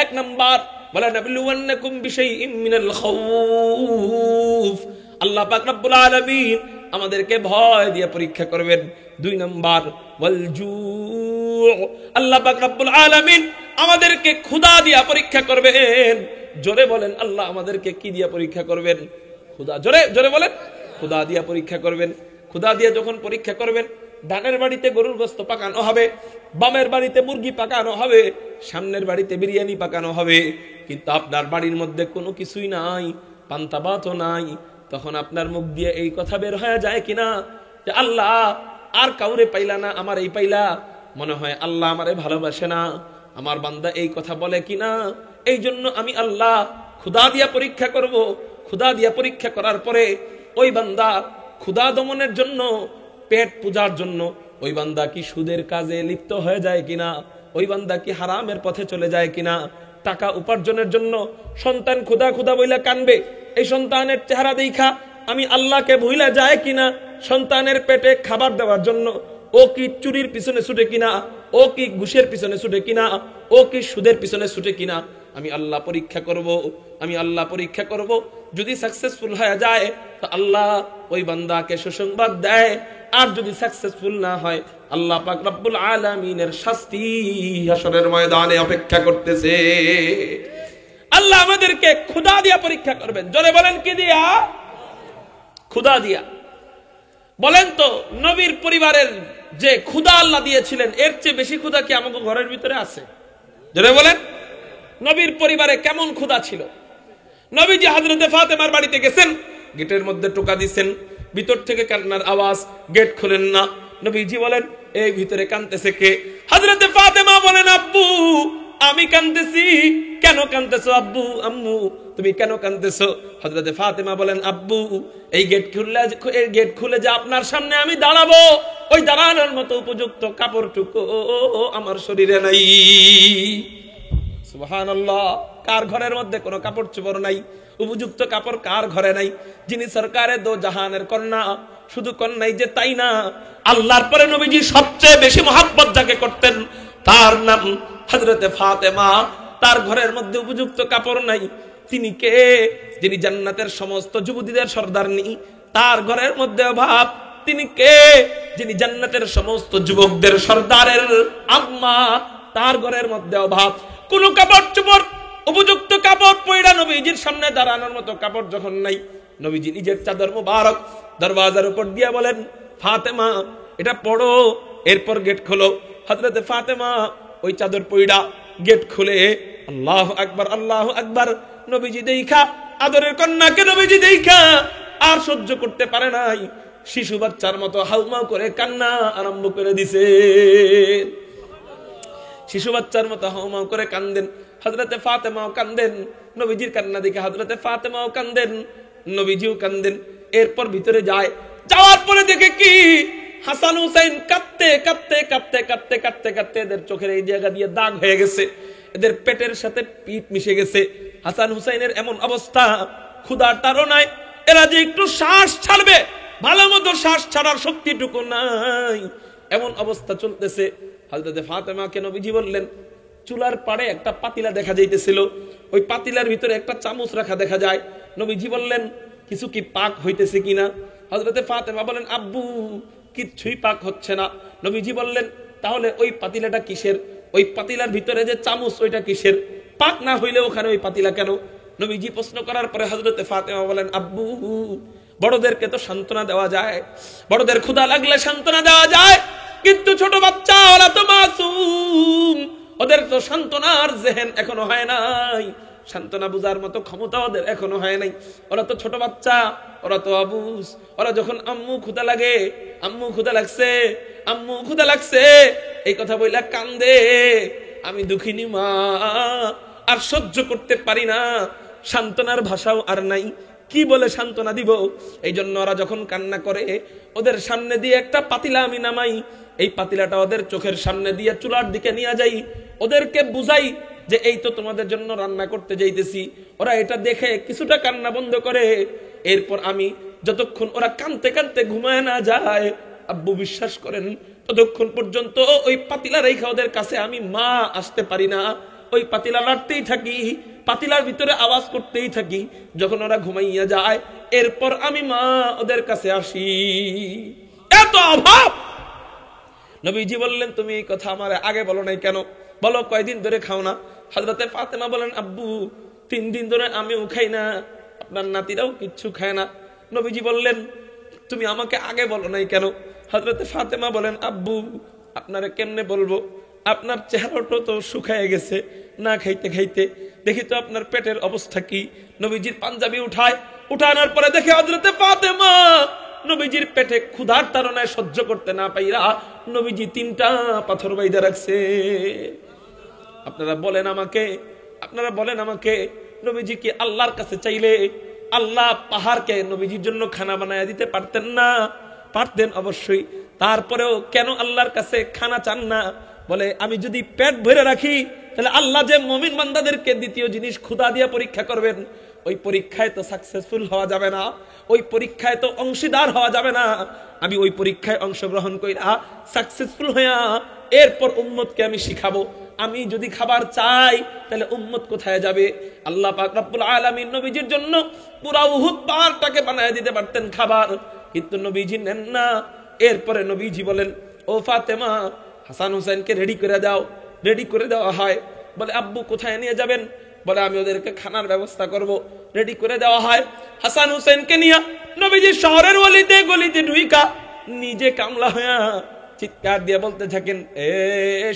1 নাম্বার বলেন নাবলুওয়ান্নাকুম বিশাইইম মিনাল খাউফ, আল্লাহ পাক রব্বুল আলামিন আমাদেরকে ভয় দিয়ে পরীক্ষা করবেন। 2 নাম্বার ওয়াল জু, আল্লাহ পাক রব্বুল আলামিন আমাদেরকে ক্ষুধা দিয়া পরীক্ষা করবেন। জোরে বলেন আল্লাহ আমাদেরকে কি দিয়া পরীক্ষা করবেন? ক্ষুধা। জোরে জোরে বলেন, ক্ষুধা দিয়া পরীক্ষা করবেন। ক্ষুধা দিয়ে যখন পরীক্ষা করবেন, ডানের বাড়িতে গরুর গোশত পাকানো হবে, বামের বাড়িতে মুরগি পাকানো হবে, সামনের বাড়িতে বিরিয়ানি পাকানো হবে, কিন্তু আপনার বাড়ির মধ্যে কোনো কিছুই নাই, পান্তা ভাতও নাই। তখন আপনার মুখ দিয়ে এই কথা বের হয়ে যায় কিনা যে আল্লাহ আর কাউরে পাইলা না, আমার এই পাইলা? মনে হয় আল্লাহ আমারে ভালোবাসে না, আমার বান্দা এই কথা বলে কিনা। এই জন্য আমি আল্লাহ ক্ষুধা দিয়া পরীক্ষা করব। ক্ষুধা দিয়া পরীক্ষা করার পরে ওই বান্দা ক্ষুধা দমনের জন্য, পেট পূজার জন্য ওই বান্দা কি সুদের কাজে লিপ্ত হয়ে যায় কিনা, ওই বান্দা কি হারামের পথে চলে যায় কিনা, টাকা উপার্জনের জন্য সন্তান ক্ষুধা ক্ষুধা বইলা কানবে, এই সন্তানের চেহারা দেখা আমি আল্লাহকে ভুলে যায় কিনা, সন্তানের পেটে খাবার দেওয়ার জন্য ও কি চুরির পিছনে ছুটে কিনা, ও কি ঘুষের পিছনে ছুটে কিনা, ও কি সুদের পিছনে ছুটে কিনা, আমি আল্লাহ পরীক্ষা করব। আমি আল্লাহ পরীক্ষা করব। যদি সাকসেসফুল হয়ে যায় তো আল্লাহ ওই বান্দাকে সুসংবাদ দেয়, আর যদি সাকসেসফুল না হয় আল্লাহ পাক রব্বুল আলামিনের শাস্তি হাশরের ময়দানে অপেক্ষা করতেছে। আল্লাহ আমাদেরকে ক্ষুধা দিয়া পরীক্ষা করবেন। জোরে বলেন কি দিয়া? ক্ষুধা দিয়া। বলেন তো নবীর পরিবারের যে ক্ষুধা আল্লাহ দিয়েছিলেন, এর চেয়ে বেশি ক্ষুধা কি আমাদের ঘরের ভিতরে আছে? জোরে বলেন, নবীর পরিবারে কেমন ক্ষুধা ছিল? নবীজি হযরতে ফাতেমার বাড়িতে গেছেন, গেটের মধ্যে টোকা দিছেন, ভিতর থেকে কান্নার আওয়াজ, গেট খুলেন না। নবীজি বলেন এই ভিতরে কাঁদতেছে কে? হযরতে ফাতেমা বলেন আব্বু আমি কাঁদতেছি। কেন কাঁদতেছো আব্বু? আম্মু তুমি কেন কাঁদতেছো? হযরতে ফাতেমা বলেন আব্বু এই গেট খুলে যে আপনার সামনে আমি দাঁড়াবো, ওই দাঁড়ানোর মতো উপযুক্ত কাপড়টুকু আমার শরীরে নাই। সুবহানাল্লাহ। কার ঘরের মধ্যে কোনো কাপড় চোপড় নাই? উপযুক্ত কাপড় কার ঘরে নাই? যিনি সরকারে দো জাহানের কন্যা, শুধু কন্যাই যে তাই না, আল্লাহর পরে নবীজি সবচেয়ে বেশি মহব্বত যাকে করতেন তার নাম হযরতে ফাতেমা। তার ঘরের মধ্যে উপযুক্ত কাপড় নাই। তিনি কে? যিনি জান্নাতের সমস্ত যুবতীদের সর্দারনি, তার ঘরের মধ্যে অভাব। তিনি কে? যিনি জান্নাতের সমস্ত যুবকদের সর্দারের আম্মা, তার ঘরের মধ্যে অভাব। কোন কাপড় চোপড়, উপযুক্ত কাপড় পয়রা নবীজির সামনে দাঁড়ানোর মতো কাপড় যখন নাই, নবীজি নিজের চাদর মুবারক দরওয়াজার উপর দিয়ে বলেন ফাতেমা এটা পড়ো, এরপর গেট খোলো। হযরতে ফাতেমা ওই চাদর পয়রা গেট খুলে আল্লাহু আকবার আল্লাহু আকবার। নবীজি দেখা, আদরের কন্যাকে নবীজি দেখা আর সহ্য করতে পারে নাই, শিশু বাচ্চার মতো হাউমাউ করে কান্না আরম্ভ করে দিছে। শিশু বাচ্চার মতো হাউমাউ করে কান্দেন। হযরতে ফাতেমাও কান্দেন, নবীজির কান্না দেখে হযরতে ফাতেমাও কান্দেন, নবীজিও কান্দেন। এরপর ভিতরে যায়, যাওয়ার পরে দেখে কি হাসান হুসাইন কাঁদতে কাঁদতে কাঁদতে কাঁদতে কাঁদতে কাঁদতে এদের চোখের এই জায়গা দিয়ে দাগ হয়ে গেছে, এদের পেটের সাথে পিঠ মিশে গেছে। হাসান হুসাইনের এমন অবস্থা, ক্ষুধার তাড়নায় এরা যে একটু শ্বাস ছাড়বে, ভালো মতো শ্বাস ছাড়ার শক্তিটুকু নাই, এমন অবস্থা চলতেছে। হযরতে ফাতেমাকে নবীজি বললেন, চুলার পাড়ে একটা পাতিলা দেখা যাইতেছিল, ওই পাতিলার ভিতরে একটা চামচ রাখা দেখা যায়। নবীজি বললেন কিছু কি পাক হইতেছে কিনা? হযরতে ফাতেমা বলেন আব্বু কিচ্ছুই পাক হচ্ছে না। নবীজি বললেন তাহলে ওই পাতিলাটা কিসের? ওই পাতিলার ভিতরে যে চামচ ওইটা কিসের? পাক না হইলে ওখানে ওই পাতিলা কেন? নবীজি প্রশ্ন করার পরে হযরতে ফাতেমা বলেন আব্বু বড়দেরকে তো সান্ত্বনা দেওয়া যায়, বড়দের ক্ষুধা লাগলে সান্ত্বনা দেওয়া যায়, কিন্তু ছোট বাচ্চা ওরা তো মাসুম, ওদের তো সান্ত্বনার জেহেন এখনো হয় নাই, সান্ত্বনা বুঝার মতো ক্ষমতা ওদের এখনো হয় নাই। ওরা তো ছোট বাচ্চা, ওরা তো অবুঝ। ওরা যখন আম্মু ক্ষুধা লাগে, আম্মু ক্ষুধা লাগছে, আম্মু ক্ষুধা লাগছে এই কথা বইলা কান্দে, আমি দুঃখিনী মা, আর সহ্য করতে পারি না, সান্ত্বনার ভাষাও আর নাই, কি বলে সান্ত্বনা দিব। এই জন্য ওরা যখন কান্না করে ওদের সামনে দিয়ে একটা পাতিলা আমি নামাই, এই পাতিলাটা ওদের চোখের সামনে দিয়ে চুলার দিকে নিয়ে যাই, ওদেরকে বুঝাই যে এই তো তোমাদের জন্য রান্না করতে যাইতেছি। ওরা এটা দেখে কিছুটা কান্না বন্ধ করে। এরপর আমি যতক্ষণ ওরা কাঁদতে কাঁদতে ঘুমায় না যায়, আব্বু বিশ্বাস করেন ততক্ষণ পর্যন্ত ওই পাতিলা রেখা ওদের কাছে আমি মা আসতে পারি না। ওই পাতিলা লাড়তেই থাকি, পাতিলার ভিতরে আওয়াজ করতেই থাকি। যখন ওরা ঘুমাইয়া যায় এরপর আমি মা ওদের কাছে আসি। এত অভাব। নবীজি বললেন তুমি এই কথা আমার আগে বলো নাই কেন? বলো কয়দিন ধরে খাও না? হযরতে ফাতেমা বলেন আব্বু 3 দিন ধরে আমিও খাই না, আপনার নাতিরাও কিচ্ছু খায় না। নবীজি বললেন তুমি আমাকে আগে বলো নাই কেন? হযরতে ফাতেমা বলেন আব্বু আপনারে কেমনে বলবো, আপনার চেহারাটা তো শুকায় গেছে না খাইতে খাইতে, দেখি তো আপনার পেটের অবস্থা কি। নবীজির পাঞ্জাবি উঠানোর পরে দেখে হযরতে ফাতেমা নবীজির পেটে ক্ষুধার তাড়নায় সহ্য করতে না পাইরা নবীজি 3টা পাথর বাইদা রাখছে। আপনারা বলেন আমাকে নবীজি কি আল্লাহর কাছে চাইলে আল্লাহ পাহাড়কে নবীজির জন্য খানা বানায়া দিতে পারতেন না? পারতেন অবশ্যই। তারপরেও কেন আল্লাহর কাছে খানা চান না? বলে আমি যদি পেট ভরে রাখি তাহলে আল্লাহ যে মুমিন বান্দাদেরকে দ্বিতীয় জিনিস ক্ষুধা দিয়ে পরীক্ষা করবেন, ওই পরীক্ষায় তো সাকসেসফুল হওয়া যাবে না, ওই পরীক্ষায় তো অংশীদার হওয়া যাবে না। আমি ওই পরীক্ষায় অংশগ্রহণ কইরা সাকসেসফুল হইয়া এরপর উম্মতকে আমি শিখাবো। আমি যদি খাবার চাই তাহলে উম্মত কোথায় যাবে? আল্লাহ পাক রব্বুল আলামিন নবীজির জন্য পুরা উহুদ পাহাড়টাকে বানায় দিতে পারতেন খাবার, কিন্তু নবীজি নেন না। এরপরে নবীজি বলেন ও ফাতেমা হাসান হুসাইনকে রেডি করে দাও। রেডি করে দেওয়া হয়। বলে আব্বু কোথায় নিয়ে যাবেন? বলে আমি ওদেরকে খানার ব্যবস্থা করব। রেডি করে দেওয়া হয়। হাসান হুসাইনকে নিয়ে নবীজি শহরের গলিতে গলিতে ঢুইকা নিজে কামলা হইয়া চিৎকার দিয়ে বলতে থাকেন এ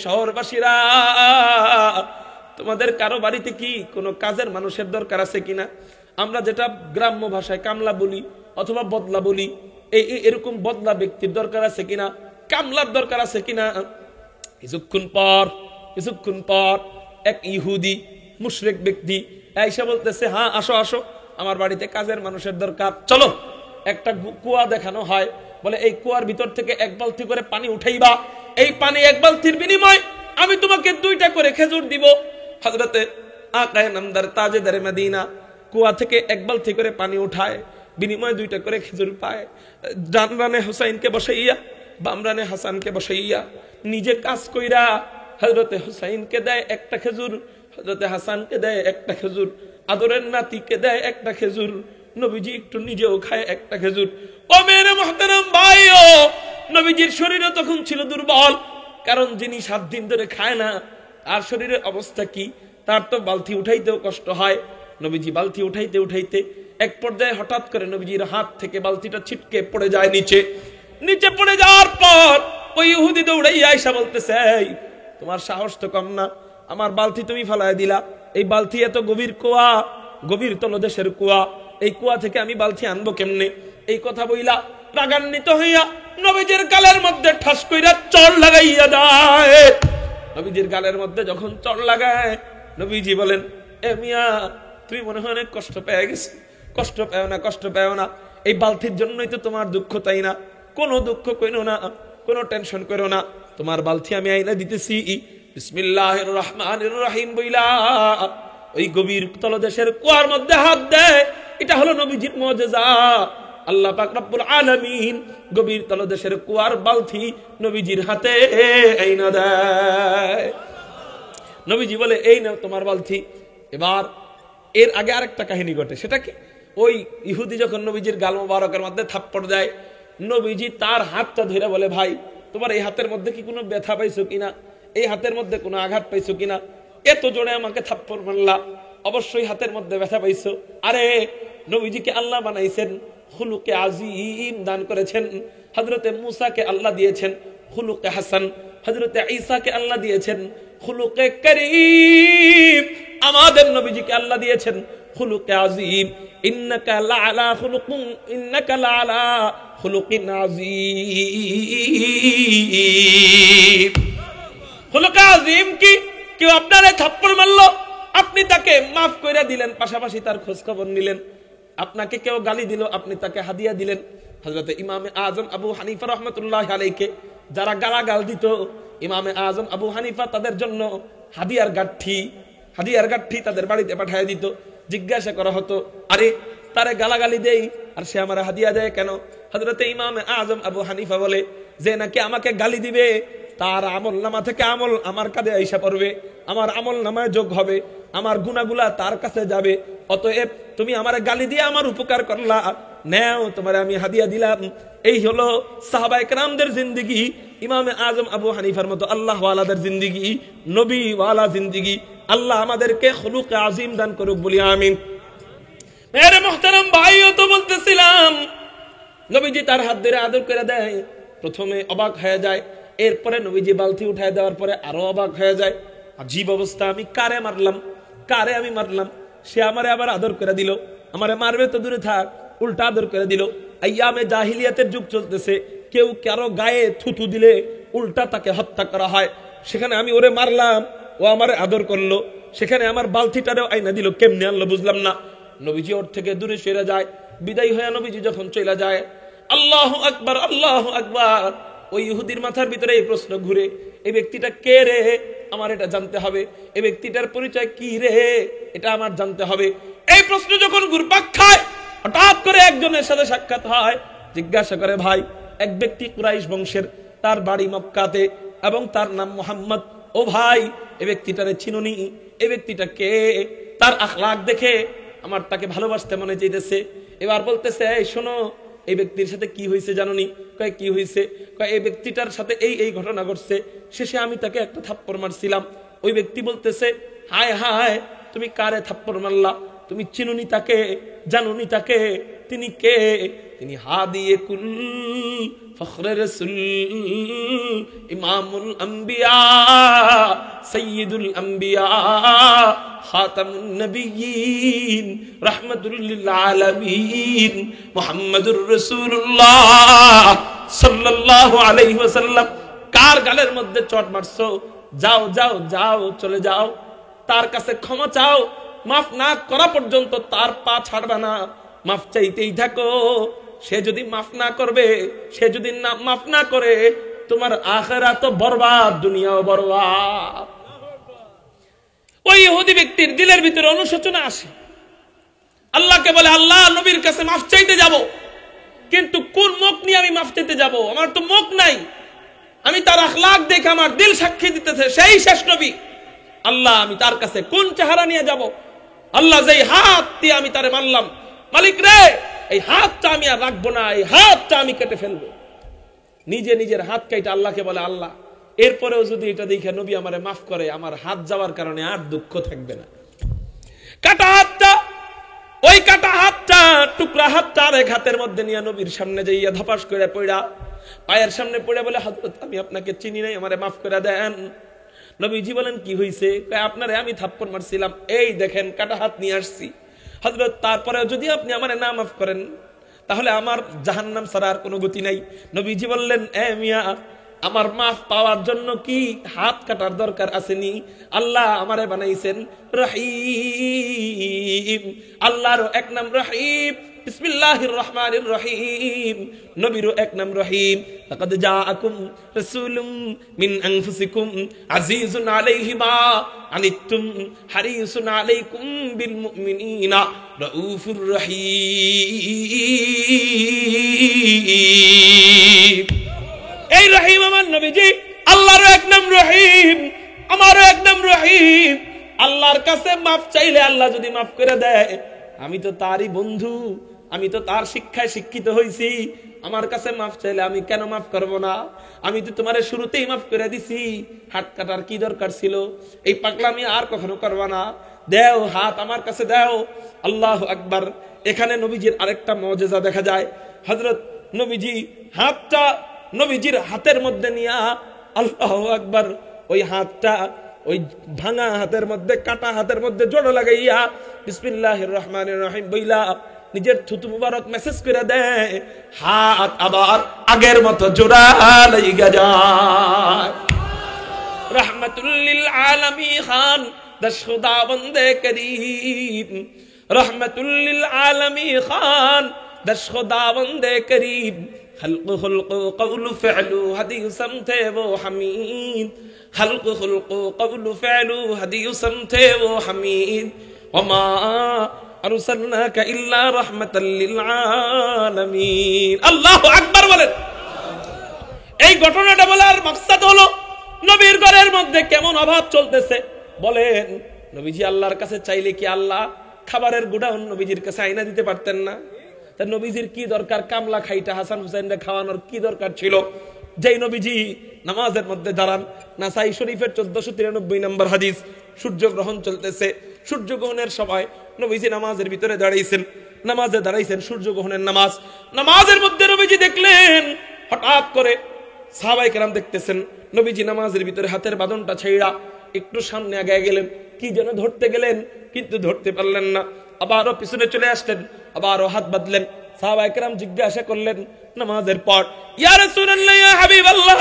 শহরবাসীরা, তোমাদের কারো বাড়িতে কি কোনো কাজের মানুষের দরকার আছে কিনা? আমরা যেটা গ্রাম্য ভাষায় কামলা বলি অথবা বদলা বলি, এরকম বদলা ব্যক্তির দরকার আছে কিনা, কামলার দরকার আছে কিনা? কিছুক্ষণ পর এক ইহুদি মুশরিক ব্যক্তি আয়েশা বলতেছে হ্যাঁ আসো আসো, আমার বাড়িতে কাজের মানুষের দরকার, চলো। একটা কুয়া দেখানো হয়। বলে এই কুয়ার ভিতর থেকে 1 বালতি করে পানি উঠাইবা, এই পানি 1 বালতির বিনিময় আমি তোমাকে 2টা করে খেজুর দিব। হযরতে আকায়ে নামদার তাজেদারে মদিনা কুয়া থেকে 1 বালতি করে পানি উঠায়, বিনিময়ে 2টা করে খেজুর পায়। ডান রানে হুসাইনকে বসাইয়া বাম রানে হাসানকে বসাইয়া নিজে কাজ কইরা হযরতে হুসাইনকে দেয় 1টা খেজুর, হযরতে হাসানকে দেয় 1টা খেজুর, আদরের নাতিকে দেয় 1টা খেজুর, নবীজি একটু নিজেও খায় 1টা খেজুর। ও মেরে মুহতারাম ভাইও, নবীজির শরীরে তখন ছিল দুর্বল, কারণ যিনি 7 দিন ধরে খায় না তার শরীরের অবস্থা কি? তার তো বালতি উঠাইতেও কষ্ট হয়। নবীজি বালতি উঠাইতে এক পর্যায়ে হঠাৎ করে নবীজির হাত থেকে বালতিটা ছিটকে পড়ে যায় নিচে পড়ে যাওয়ার পর ওই ইহুদি দৌড়াইয়া আয়েশা বলতেছে এই তোমার সাহস তো কম না, আমার বালতি তুমি ফালায় দিলা। এই বালতি এত গভীর কুয়া, গভীর তলদেশের কুয়া, এই কুয়া থেকে আমি বালতি আনবো কেমনে? এই কথা বইলা রাগান্বিত হইয়া নবীজির গালের মধ্যে ঠাস কইরা চড় লাগাইয়া দেয়। নবীজির গালের মধ্যে যখন চড় লাগায় নবীজি বলেন এ মিয়া তুমি মনে হয় অনেক কষ্ট পেয়ে গেছো। কষ্ট পেও না, এই বালতির জন্যই তো তোমার দুঃখ, তাই না? কোনো দুঃখ কইরো না, কোনো টেনশন করো না, তোমার বালতি আমি আইনা দিতেছি। বিসমিল্লাহির রহমানির রহিম বইলা ওই গভীর তলদেশের কুয়ার মধ্যে হাত দেয়। এটা হলো নবীজির মুজিজা। আল্লাহ পাক রব্বুল আলামিন গভীর তলদেশের কুয়ার বালতি নবীজির হাতে আইনা দেয়। নবীজি বলে এই নাও তোমার বালতি। এবার এর আগে আরেকটা কাহিনী ঘটে। সেটা কি? ওই ইহুদি যখন নবীজির গাল মোবারকের মধ্যে থাপ্পড় দেয়, নবীজি তার হাতটা ধরে বলে ভাই তোমার এই হাতের মধ্যে কি কোনো ব্যথা পাইছো কিনা, এই হাতের মধ্যে কোনো আঘাত পাইছো কিনা? এত জোরে আমাকে থাপ্পড় মারলা, অবশ্যই হাতের মধ্যে ব্যথা পাইছো। আরে নবীজিকে আল্লাহ বানাইছেন খুলুকে আজিম দান করেছেন। হযরতে মূসাকে আল্লাহ দিয়েছেন খুলুকে হাসান, হযরতে ঈসাকে আল্লাহ দিয়েছেন খুলুকে কারীম, আমাদের নবীজিকে আল্লাহ দিয়েছেন খুলুকে আজিম। ইন্নাকা লাআলা খুলুকিন আযীম। খুলুকে আজিম কি? কেউ আপনারে থাপ্পড় মারলো, আপনি তাকে মাফ করে দিলেন, পাশাপাশি তার খোঁজ খবর নিলেন। আপনাকে কেউ গালি দিল, আপনি তাকে হাদিয়া দিলেন। হযরতে ইমামে আজম আবু হানিফা রাহমাতুল্লাহি আলাইহিকে যারা গালাগাল দিত, ইমামে আজম আবু হানিফা তাদের জন্য হাদিয়ার গাঠি তাদের বাড়িতে পাঠিয়ে দিত। জিজ্ঞাসা করা হতো, আরে তারে গালাগালি দেই আর সে আমার হাদিয়া দেয় কেন? হযরতে ইমামে আজম আবু হানিফা বলে যে নাকি আমাকে গালি দিবে তার আমল নামা থেকে আমল আমার কাঁধে আইসা পড়বে, আমার আমল নামায় যোগ হবে, আমার গুনাহগুলা তার কাছে যাবে। অতএব তুমি আমারে গালি দিয়ে আমার উপকার করলা, নাও তোমারে আমি হাদিয়া দিলাম। এই হলো সাহাবায়ে কেরামদের জিন্দেগি। ইমামে আজম আবু হানিফার মতো আল্লাহ ওয়ালাদের জিন্দেগি, নবী ওয়ালা জিন্দেগি। আল্লাহ আমাদেরকে খুলুকে আজিম দান করুক, বলি আমিন। মেরে মুহতারাম ভাইও, তো বলতেছিলাম নবীজি তার হাত ধরে আদর করে দেয়, প্রথমে অবাক হয়ে যায়, এরপরে নবীজি বালতি উঠায় দেওয়ার পরে আরো অবাক হয়ে যায়। আজীব অবস্থা, আমি কারে মারলাম, সে আমারে আবার আদর করে দিল, আমারে মারবে তো দূরে থাক, উল্টা আদর করে দিল। আইয়ামে জাহিলিয়াতের যুগ চলতেছে, কেউ কারো গায়ে থুতু দিলে উল্টা তাকে হত্যা করা হয়। সেখানে আমি ওরে মারলাম, ও আমারে আদর করলো, সেখানে আমার বালতিটারেও আইনা দিল, কেমনে আনলো বুঝলাম না। নবীজি ওর থেকে দূরে সরে যায়। বিদায় হয়ে নবীজি যখন চলে যায়, আল্লাহু আকবার, আল্লাহু আকবার, ওই ইহুদির মাথার ভিতরে এই প্রশ্ন ঘুরে, এই ব্যক্তিটা কে রে, আমার এটা জানতে হবে, এই ব্যক্তিটার পরিচয় কি রে, এটা আমার জানতে হবে। এই প্রশ্ন যখন ঘুরপাক খায়, হঠাৎ করে একজনের সাথে সাক্ষাৎ হয়। জিজ্ঞাসা করে, ভাই, এক ব্যক্তি কুরাইশ বংশের, তার বাড়ি মক্কাতে এবং তার নাম মুহাম্মদ। ও ভাই, এই ব্যক্তিটারে চিনুনি? এই ব্যক্তিটা কে? তার আখলাক দেখে আমার তাকে ভালোবাসতে মনে চাইতেছে। এবার বলতেছে, এই শোনো, এই ব্যক্তির সাথে কি হয়েছে জানোনি? কয় কি হয়েছে? কয় এই ব্যক্তিটার সাথে এই ঘটনা ঘটছে, শেষে আমি তাকে একটা থাপ্পড় মারছিলাম। ওই ব্যক্তি বলতেছে, হায় হায়, তুমি কারে থাপ্পড় মারলা? তুমি চিনুনি তাকে, জানুনি তাকে? তিনি কে? তিনি হাদিয়ে কুল ফখরে রাসূল ইমামুল আম্বিয়া সাইয়্যিদুল আম্বিয়া খাতামুন নবিয়্যিন রাহমাতুল লিল আলামিন মুহাম্মাদুর রাসূলুল্লাহ সাল্লাল্লাহু আলাইহি ওয়াসাল্লাম। কার গালের মধ্যে চট মারছো? যাও যাও যাও, চলে যাও, তার কাছে ক্ষমা চাও, মাফ না করা পর্যন্ত তার পা ছাড়বা না, মাফ চাইতেই থাকো। সে যদি মাফ না করবে, সে যদি মাফ না করে, তোমার আখিরাত বরবাদ, দুনিয়াও বরবাদ। ওই ইহুদি ব্যক্তির দিলের ভিতরে অনুশোচনা আসে, আল্লাহকে বলে, আল্লাহ, নবীর কাছে মাফ চাইতে যাব, কিন্তু কোন মুখ নিয়ে আমি মাফ চাইতে যাব? আমার তো মুখ নাই। আমি তার আখলাক দেখে আমার দিল সাক্ষী দিতেছে সেই শেষ নবী। আল্লাহ, আমি তার কাছে কোন চেহারা নিয়ে যাব? আল্লাহ, যেই হাত দিয়ে আমি তারে মানলাম, মালিক রে, এই হাতটা আমি আর রাখবো না, এই হাতটা আমি কেটে ফেলবো। নিজের হাত কেটে আল্লাহকে বলে, আল্লাহ, এরপরেও যদি এটা দেখে নবী আমারে মাফ করে, আমার হাত যাওয়ার কারণে আর দুঃখ থাকবে না। কাটা হাতটা, ওই কাটা হাতটা, টুকরা হাতটা আর এক হাতের মধ্যে নিয়ে নবীর সামনে যাইয়া ধপাস করে পড়া, পায়ের সামনে পড়ে বলে, হযরত, আমি আপনাকে চিনি নাই, আমারে মাফ করে দেন। নবীজি বলেন, কি হয়েছে? আপনারে আমি থাপ্পড় মারছিলাম, এই দেখেন কাটা হাত নিয়ে আসছি। হযরত, তারপরে যদি আপনি আমারে না মাফ করেন, তাহলে আমার জাহান্নাম ছাড়া আর কোনো গতি নাই। নবীজি বললেন, এ মিয়া, আমার মাফ পাওয়ার জন্য কি হাত কাটার দরকার আসেনি? আল্লাহ আমারে বানাইছেন রহিম, আল্লাহরও এক নাম রহিম, বিসমিল্লাহির রহমানির রহিম, নবীরও এক নাম রহিম। লাকাদ জাআকুম রাসূলুম মিন আনফুসিকুম আজিজুন আলাইহি মা আনিতুম হারিসুন আলাইকুম বিল মুমিনিনা রাউফুর রহিম। এই রহিম আমার নবীজি, আল্লাহরও এক নাম রহিম, আমারও এক নাম রহিম। আল্লাহর কাছে মাফ চাইলে আল্লাহ যদি মাফ করে দেয়, আমি তো তারই বন্ধু, আমি তো তার শিক্ষায় শিক্ষিত হয়েছি, আমার কাছে মাফ চাইলে আমি কেন মাফ করব না? আমি তো তোমারে শুরুতেই মাফ করে দিছি, হাত কাটার কি দরকার ছিল? এই পাগলামি আর কখনো করবা না, দেও হাত আমার কাছে দেও। আল্লাহু আকবার। এখানে নবীজির আরেকটা মুজিজা দেখা যায়। হযরত নবীজি হাতটা নবীজির হাতের মধ্যে নিয়া, আল্লাহু আকবার, ওই হাতটা ওই ভাঙা হাতের মধ্যে, কাটা হাতের মধ্যে জোড়া লাগাইয়া বিসমিল্লাহির রহমানির রহিম বইলা নিজের থুতু মুবারক মেসেজ করে দেয়, হাত আবার আগের মতো জোড়া লাইগা যায়। রহমাতুল লিল আলামিন খান দশ খুদা বন্দে করিম, রহমাতুল লিল আলামিন খান দশ খুদা বন্দে করিম, خلق خلق قول فعل هدي سمته وہ حمید، خلق خلق قول فعل هدي سمته وہ حمید، وما أرسلناك إلا رحمة للعالمين। আল্লাহু আকবার বলেন। এই ঘটনাটা বলার মাকসাদ হলো নবীর ঘরের মধ্যে কেমন অভাব চলতেছে। বলেন নবীজি আল্লাহর কাছে চাইলে কি আল্লাহ খাবারের গোডাউন নবীজির কাছে আইনা দিতে পারতেন না? তা নবীজির কি দরকার কামলা খাইটা হাসান হুসাইনকে খাওয়ানোর কি দরকার ছিল? যেই নবীজি নামাজের মধ্যে দাঁড়ান, নাসাই শরীফের 1493 নম্বর হাদিস, সূর্য গ্রহণ চলতেছে, সূর্য গ্রহণের সময় নবীজি নামাজের ভিতরে দাঁড়াইছেন, নামাজে দাঁড়াইছেন, সূর্য গ্রহণের নামাজ, নামাজের মধ্যে নবীজি দেখলেন হঠাৎ করে সাহাবায়ে কেরাম দেখতেছেন নবীজি নামাজের ভিতরে হাতের বাঁধনটা ছেড়া একটু সামনে আগায় গেলেন, কি যেন ধরতে গেলেন কিন্তু ধরতে পারলেন না, আবারও পিছনে চলে আসলেন, আবারও হাত বাঁধলেন। সাহাবায়ে কেরাম জিজ্ঞাসা করলেন নামাজের পর, ইয়া রাসূলুল্লাহ, ইয়া হাবিবাল্লাহ,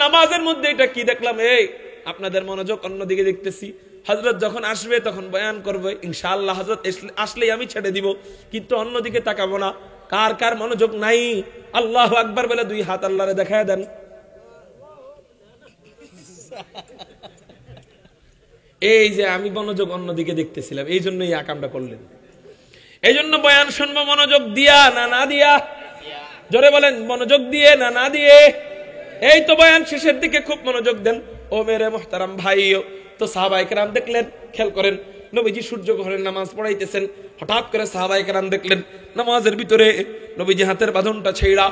নামাজের মধ্যে এটা কি দেখলাম? এই আপনাদের মনোযোগ অন্যদিকে দেখতেছি, হযরত যখন আসবে তখন বয়ান করবে ইনশাআল্লাহ, হযরত আসলেই আমি ছেড়ে দিব, কিন্তু অন্যদিকে তাকাবো না। কার কার মনোযোগ নাই? আল্লাহু আকবার বলে দুই হাত আল্লাহরে দেখায় দেন। এই যে আমি মনোযোগ অন্যদিকে দেখতেছিলাম, এই জন্য এই আকামটা করলেন। এই জন্য বয়ান শুনবো মনোযোগ দিয়া না না দিয়া? জোরে বলেন, মনোযোগ দিয়ে না না দিয়ে? এই তো বয়ান শেষের দিকে খুব মনোযোগ দেন ও মেরে মুহতারাম ভাইও। তো সাহাবায়ে কেরাম দেখলেন, খেয়াল করেন, নবীজি সূর্য গ্রহণের নামাজ পড়াইতেছেন, হঠাৎ করে সাহাবায়ে কেরাম দেখলেন নামাজের ভিতরে নবীজি হাতের বাঁধনটা ছেড়া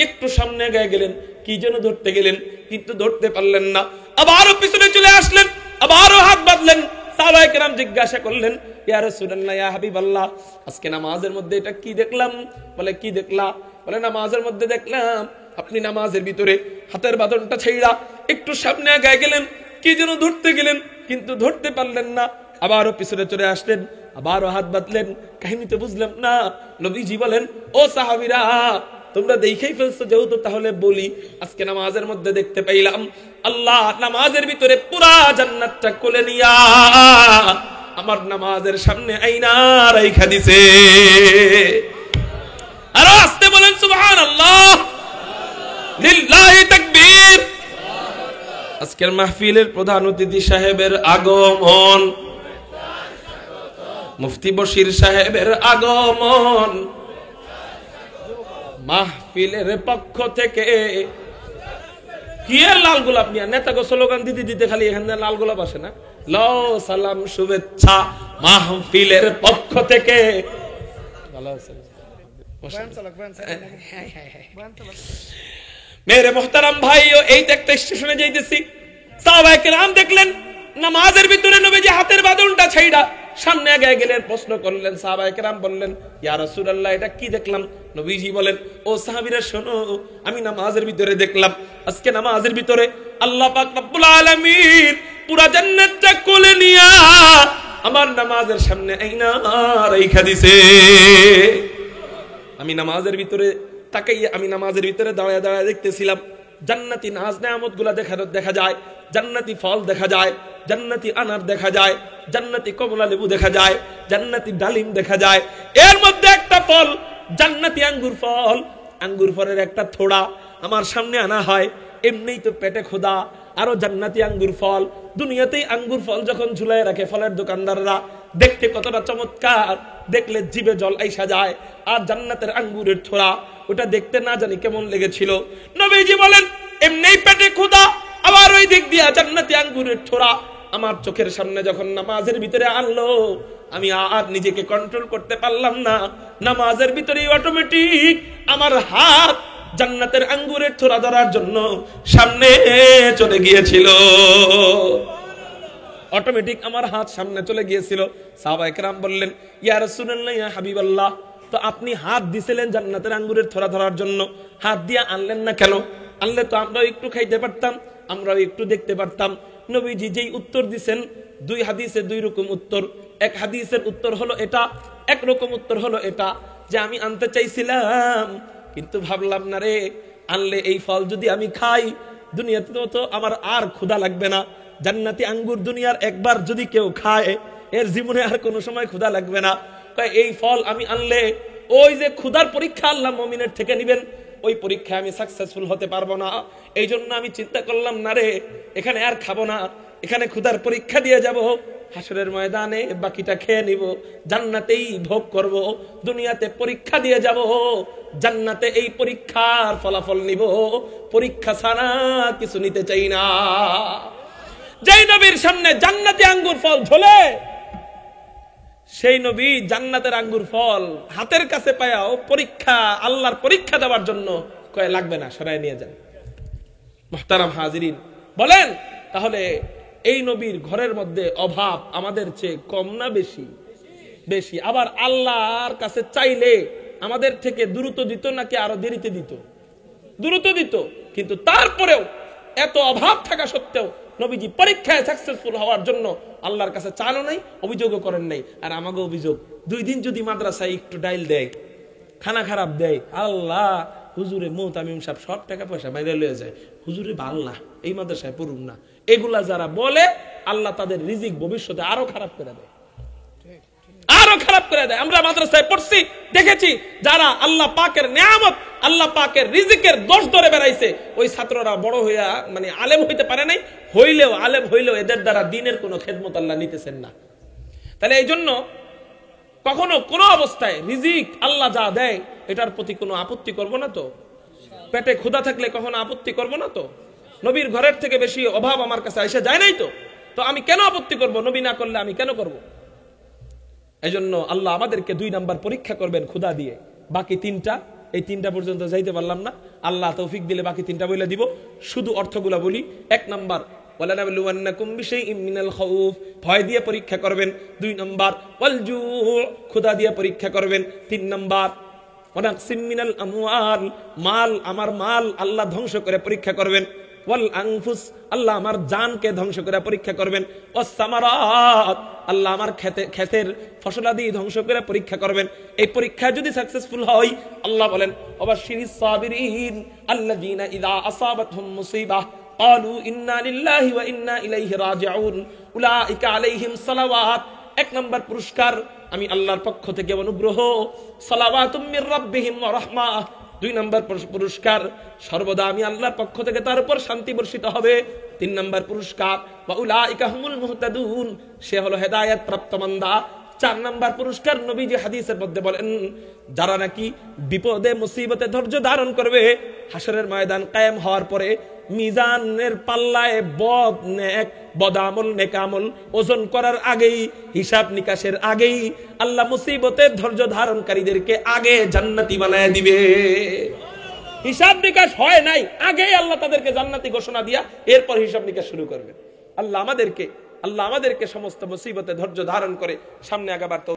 একটু সামনে আগায় গেলেন, কি যেন ধরতে গেলেন কিন্তু ধরতে পারলেন না, আবারও পিছনে চলে আসলেন, আবারও হাত বাঁধলেন। সাহাবায়ে কেরাম জিজ্ঞাসা করলেন, ইয়া রাসূলুল্লাহ, ইয়া হাবিবাল্লাহ, আজকে নামাজের মধ্যে এটা কি দেখলাম? বলে কি দেখলা? বলে নামাজের মধ্যে দেখলাম আপনি নামাজের ভিতরে হাতের বাঁধনটা ছেড়া একটু সামনে আগায় গেলেন, কি যেন ধরতে গেলেন কিন্তু ধরতে পারলেন না, আবারও পিছনে চলে আসলেন, আবারও হাত বাঁধলেন। কাহিনী তো বুঝলাম না। নবীজি বলেন, ও সাহাবীরা, তোমরা দেখেই ফেলছো যেহেতু, তাহলে বলি, আজকে নামাজের মধ্যে দেখতে পাইলাম আল্লাহ নামাজের ভিতরে পুরা জান্নাতটা কোলে নিয়া আমার নামাজের সামনে আইনা রাইখা দিছে। আর আস্তে বলেন সুবহানাল্লাহ, লিল্লাহি তাকবীর। আজকের মাহফিলের প্রধান অতিথি সাহেবের আগমন, মুফতি বশির সাহেবের আগমন, মাহফিলের পক্ষ থেকে কি আর লাল গোলাপ নিয়ে নেতাকে স্লোগান দিতে দিতে খালি এখানে লাল গোলাপ আসে না, লো সালাম শুভেচ্ছা মাহফিলের পক্ষ থেকে। মেরে মুহতারাম ভাইও, এই একটা স্টেশনে যাইতেছি, সাহাবায়ে কেরাম দেখলেন নামাজের ভিতরে নবীজি হাতের বাঁধনটা ছাইড়া সামনে আগায় গেলেন, প্রশ্ন করলেন। সাহাবায়ে কেরাম বললেন, ইয়া রাসূলুল্লাহ, এটা কি দেখলাম? নবীজি বলেন, ও সাহাবীরা শোনো, আমি নামাজের ভিতরে দেখলাম আজকে নামাজের ভিতরে আল্লাহ পাক রব্বুল আলামিন পুরা জান্নাতটা কোলে নিয়া আমার নামাজের সামনে আইনা রাইখা দিছে। আমি নামাজের ভিতরে তাকাইয়া, আমি নামাজের ভিতরে দাঁড়ায় দাঁড়ায় দেখতেছিলাম জান্নাতি নাজ নেয়ামতগুলা দেখা যায়, জান্নাতি ফল দেখা যায়, জান্নাতি আনার দেখা যায়, জান্নাতি কমলা লেবু দেখা যায়, জান্নাতি ডালিম দেখা যায়। এর মধ্যে একটা ফল জান্নাতি আঙ্গুর ফল, আঙ্গুর ফলের একটা থোড়া আমার সামনে আনা হয়। এমনিই তো পেটে ক্ষুধা, আরো জান্নাতি আঙ্গুর ফল। দুনিয়াতেই আঙ্গুর ফল যখন ঝুলাই রাখে ফলের দোকানদাররা, দেখতে কতটা চমৎকার, দেখলে জিভে জল আইসা যায়। আর জান্নাতের আঙ্গুরের থোড়া, ওটা দেখতে না জানি কেমন লেগেছিল। নবীজি বলেন, এমনিই পেটে ক্ষুধা, আবার ওই দিক দিয়া জান্নাতি আঙ্গুরের থোড়া আমার চোখের সামনে যখন নামাজের ভিতরে আনলো, আমি আর নিজেকে কন্ট্রোল করতে পারলাম না। নামাজের ভিতরে অটোমেটিক আমার হাত জান্নাতের আঙ্গুরের থোড়া ধরার জন্য সামনে চলে গিয়েছিল। অটোমেটিক আমার হাত সামনে চলে গিয়েছিল। সাহাবায়ে কেরাম বললেন, ইয়া রাসূলুল্লাহ, ইয়া হাবিবাল্লাহ, তো আপনি হাত দিছিলেন জান্নাতের আঙ্গুরের থোড়া ধরার জন্য, হাত দিয়ে আনলেন না কেন? আনলে তো আমরাও একটু খাইতে পারতাম, আমরাও একটু দেখতে পারতাম। নবীজি যেই উত্তর দিছেন, দুই হাদিসে দুই রকম উত্তর। এক হাদিসের উত্তর হলো এটা, এক রকম উত্তর হলো এটা, যে আমি আনতে চাইছিলাম কিন্তু ভাবলাম না রে, আনলে এই ফল যদি আমি খাই দুনিয়াতে তো আমার আর ক্ষুধা লাগবে না। জান্নাতি আঙ্গুর দুনিয়ার একবার যদি কেউ খায় এর জীবনে আর কোনো সময় ক্ষুধা লাগবে না। এই ফল আমি আনলে ওই যে ক্ষুধার পরীক্ষা আল্লাহ মুমিনের থেকে নিবেন, ওই পরীক্ষায় আমি সাকসেসফুল হতে পারবো না। এই জন্য আমি চিন্তা করলাম না রে, এখানে আর খাবো না, এখানে ক্ষুধার পরীক্ষা দিয়ে যাব, হাসরের ময়দানে বাকিটা খেয়ে নিব, জান্নাতেই ভোগ করব। দুনিয়াতে পরীক্ষা দিয়ে যাব, জান্নাতে এই পরীক্ষার ফলাফল নিব, পরীক্ষা ছাড়া কিছু নিতে চাই না। যেই নবীর সামনে জান্নাতি আঙ্গুর ফল ঝোলে, সেই নবী জান্নাতের আঙ্গুর ফল হাতের কাছে পায়াও পরীক্ষা, আল্লাহর পরীক্ষা দেওয়ার জন্য কয় লাগবে না, সরাই নিয়ে যান। মুহতারাম হাজিরিন, বলেন তাহলে এই নবীর ঘরের মধ্যে অভাব আমাদের চেয়ে কম না বেশি? বেশি। আবার আল্লাহর কাছে চাইলে আমাদের থেকে দ্রুত দিত নাকি আরো দেরিতে দিত? দ্রুত দিত। কিন্তু তারপরেও এত অভাব থাকা সত্ত্বেও নবীজি পরীক্ষায় সাকসেসফুল হওয়ার জন্য আল্লাহর কাছে চালও নাই, অভিযোগও করেন নাই। আর আমাকে অভিযোগ, 2 দিন যদি মাদ্রাসায় একটু ডাইল দেয়, খানা খারাপ দেয়, আল্লাহ হুজুরে মুহতামিম সাহেব সব টাকা পয়সা বাইরে লয়ে যায়, হুজুরে ভাল না, এই মাদ্রাসায় পড়ুন না। এগুলা যারা বলে আল্লাহ তাদের রিজিক ভবিষ্যতে আরো খারাপ করে দেয়, আরো খারাপ করে দেয়। আমরা মাদ্রাসায় পড়ছি, দেখেছি যারা আল্লাহ পাকের নিয়ামত, আল্লাহ পাকের রিজিকের দোষ ধরে বেড়াইছে, ওই ছাত্ররা বড় হইয়া মানে আলেম হইতে পারে নাই, হইলেও আলেম হইলেও এদের দ্বারা দ্বীনের কোনো খেদমত আল্লাহ নিতেছেন না। তাহলে এই জন্য কখনো কোন অবস্থায় রিজিক আল্লাহ যা দেয় এটার প্রতি কোনো আপত্তি করব না তো? পেটে ক্ষুধা থাকলে কখনো আপত্তি করব না তো? নবীর ঘরের থেকে বেশি অভাব আমার কাছে এসে যায় নাই তো, তো আমি কেন আপত্তি করব? নবী না করলে আমি কেন করব? এজন্য আল্লাহ আমাদেরকে 2 নাম্বার পরীক্ষা করবেন ক্ষুধা দিয়ে। বাকি 3টা, এই 3টা পর্যন্ত যাইতে পারলাম না, আল্লাহ তৌফিক দিলে বাকি 3টা বলে দিব। শুধু অর্থগুলা বলি। 1 নাম্বার, ওয়ালানাবলুওয়ান্নাকুম বিশাইইম মিনাল খাউফ, ভয় দিয়ে পরীক্ষা করবেন। 2 নাম্বার, ওয়াল জু, ক্ষুধা দিয়ে পরীক্ষা করবেন। 3 নাম্বার, ওয়ানাকসিম মিনাল আমওয়াল, মাল, আমার মাল আল্লাহ ধ্বংস করে পরীক্ষা করবেন। ওয়াল আনফুস, আল্লাহ আমার জানকে ধ্বংস করে পরীক্ষা করবেন। ওয়াস সামারাত, আল্লাহ আমার ক্ষেতের ফসলাদি ধ্বংস করে পরীক্ষা করবেন। এই পরীক্ষা যদি সাকসেসফুল হয়, আল্লাহ বলেন ওয়াবাশশিরিস সাবিরিন আল্লাযীনা ইযা আসাবাতহুম মুসিবাহ ক্বালু ইন্না লিল্লাহি ওয়া ইন্না ইলাইহি রাজিউন উলাইকা আলাইহিম সালাওয়াত। 1 নাম্বার পুরস্কার আমি আল্লাহর পক্ষ থেকে অনুগ্রহ, সালাওয়াতুম মির রাব্বিহিম ওয়া রাহমাহ। 2 নাম্বার পুরস্কার, সর্বদা আমি আল্লাহর পক্ষ থেকে তার উপর শান্তি বর্ষিত হবে। 3 নাম্বার পুরস্কার, ওয়া উলাইকা হুমুল মুহতাদুন, সে হলো হেদায়েত প্রাপ্ত বান্দা। 4 নাম্বার পুরস্কার নবীজি হাদিসের মধ্যে বলেন, যারা নাকি বিপদে মুসিবতে ধৈর্য ধারণ করবে, হাসরের ময়দান কায়েম হওয়ার পরে মিজানের পাল্লায় বদ নেক, বদামল নেকামল ওজন করার আগেই, হিসাব নিকাশের আগেই আল্লাহ মুসিবতের ধৈর্য ধারণকারীদেরকে আগে জান্নাতি বানায় দিবে। হিসাব নিকাশ হয় নাই, আগেই আল্লাহ তাদেরকে জান্নাতি ঘোষণা দিয়া এরপর হিসাব নিকাশ শুরু করবে। আল্লাহ আমাদেরকে সমস্ত মুসিবতে ধৈর্য ধারণ করে সামনে আগাবার তো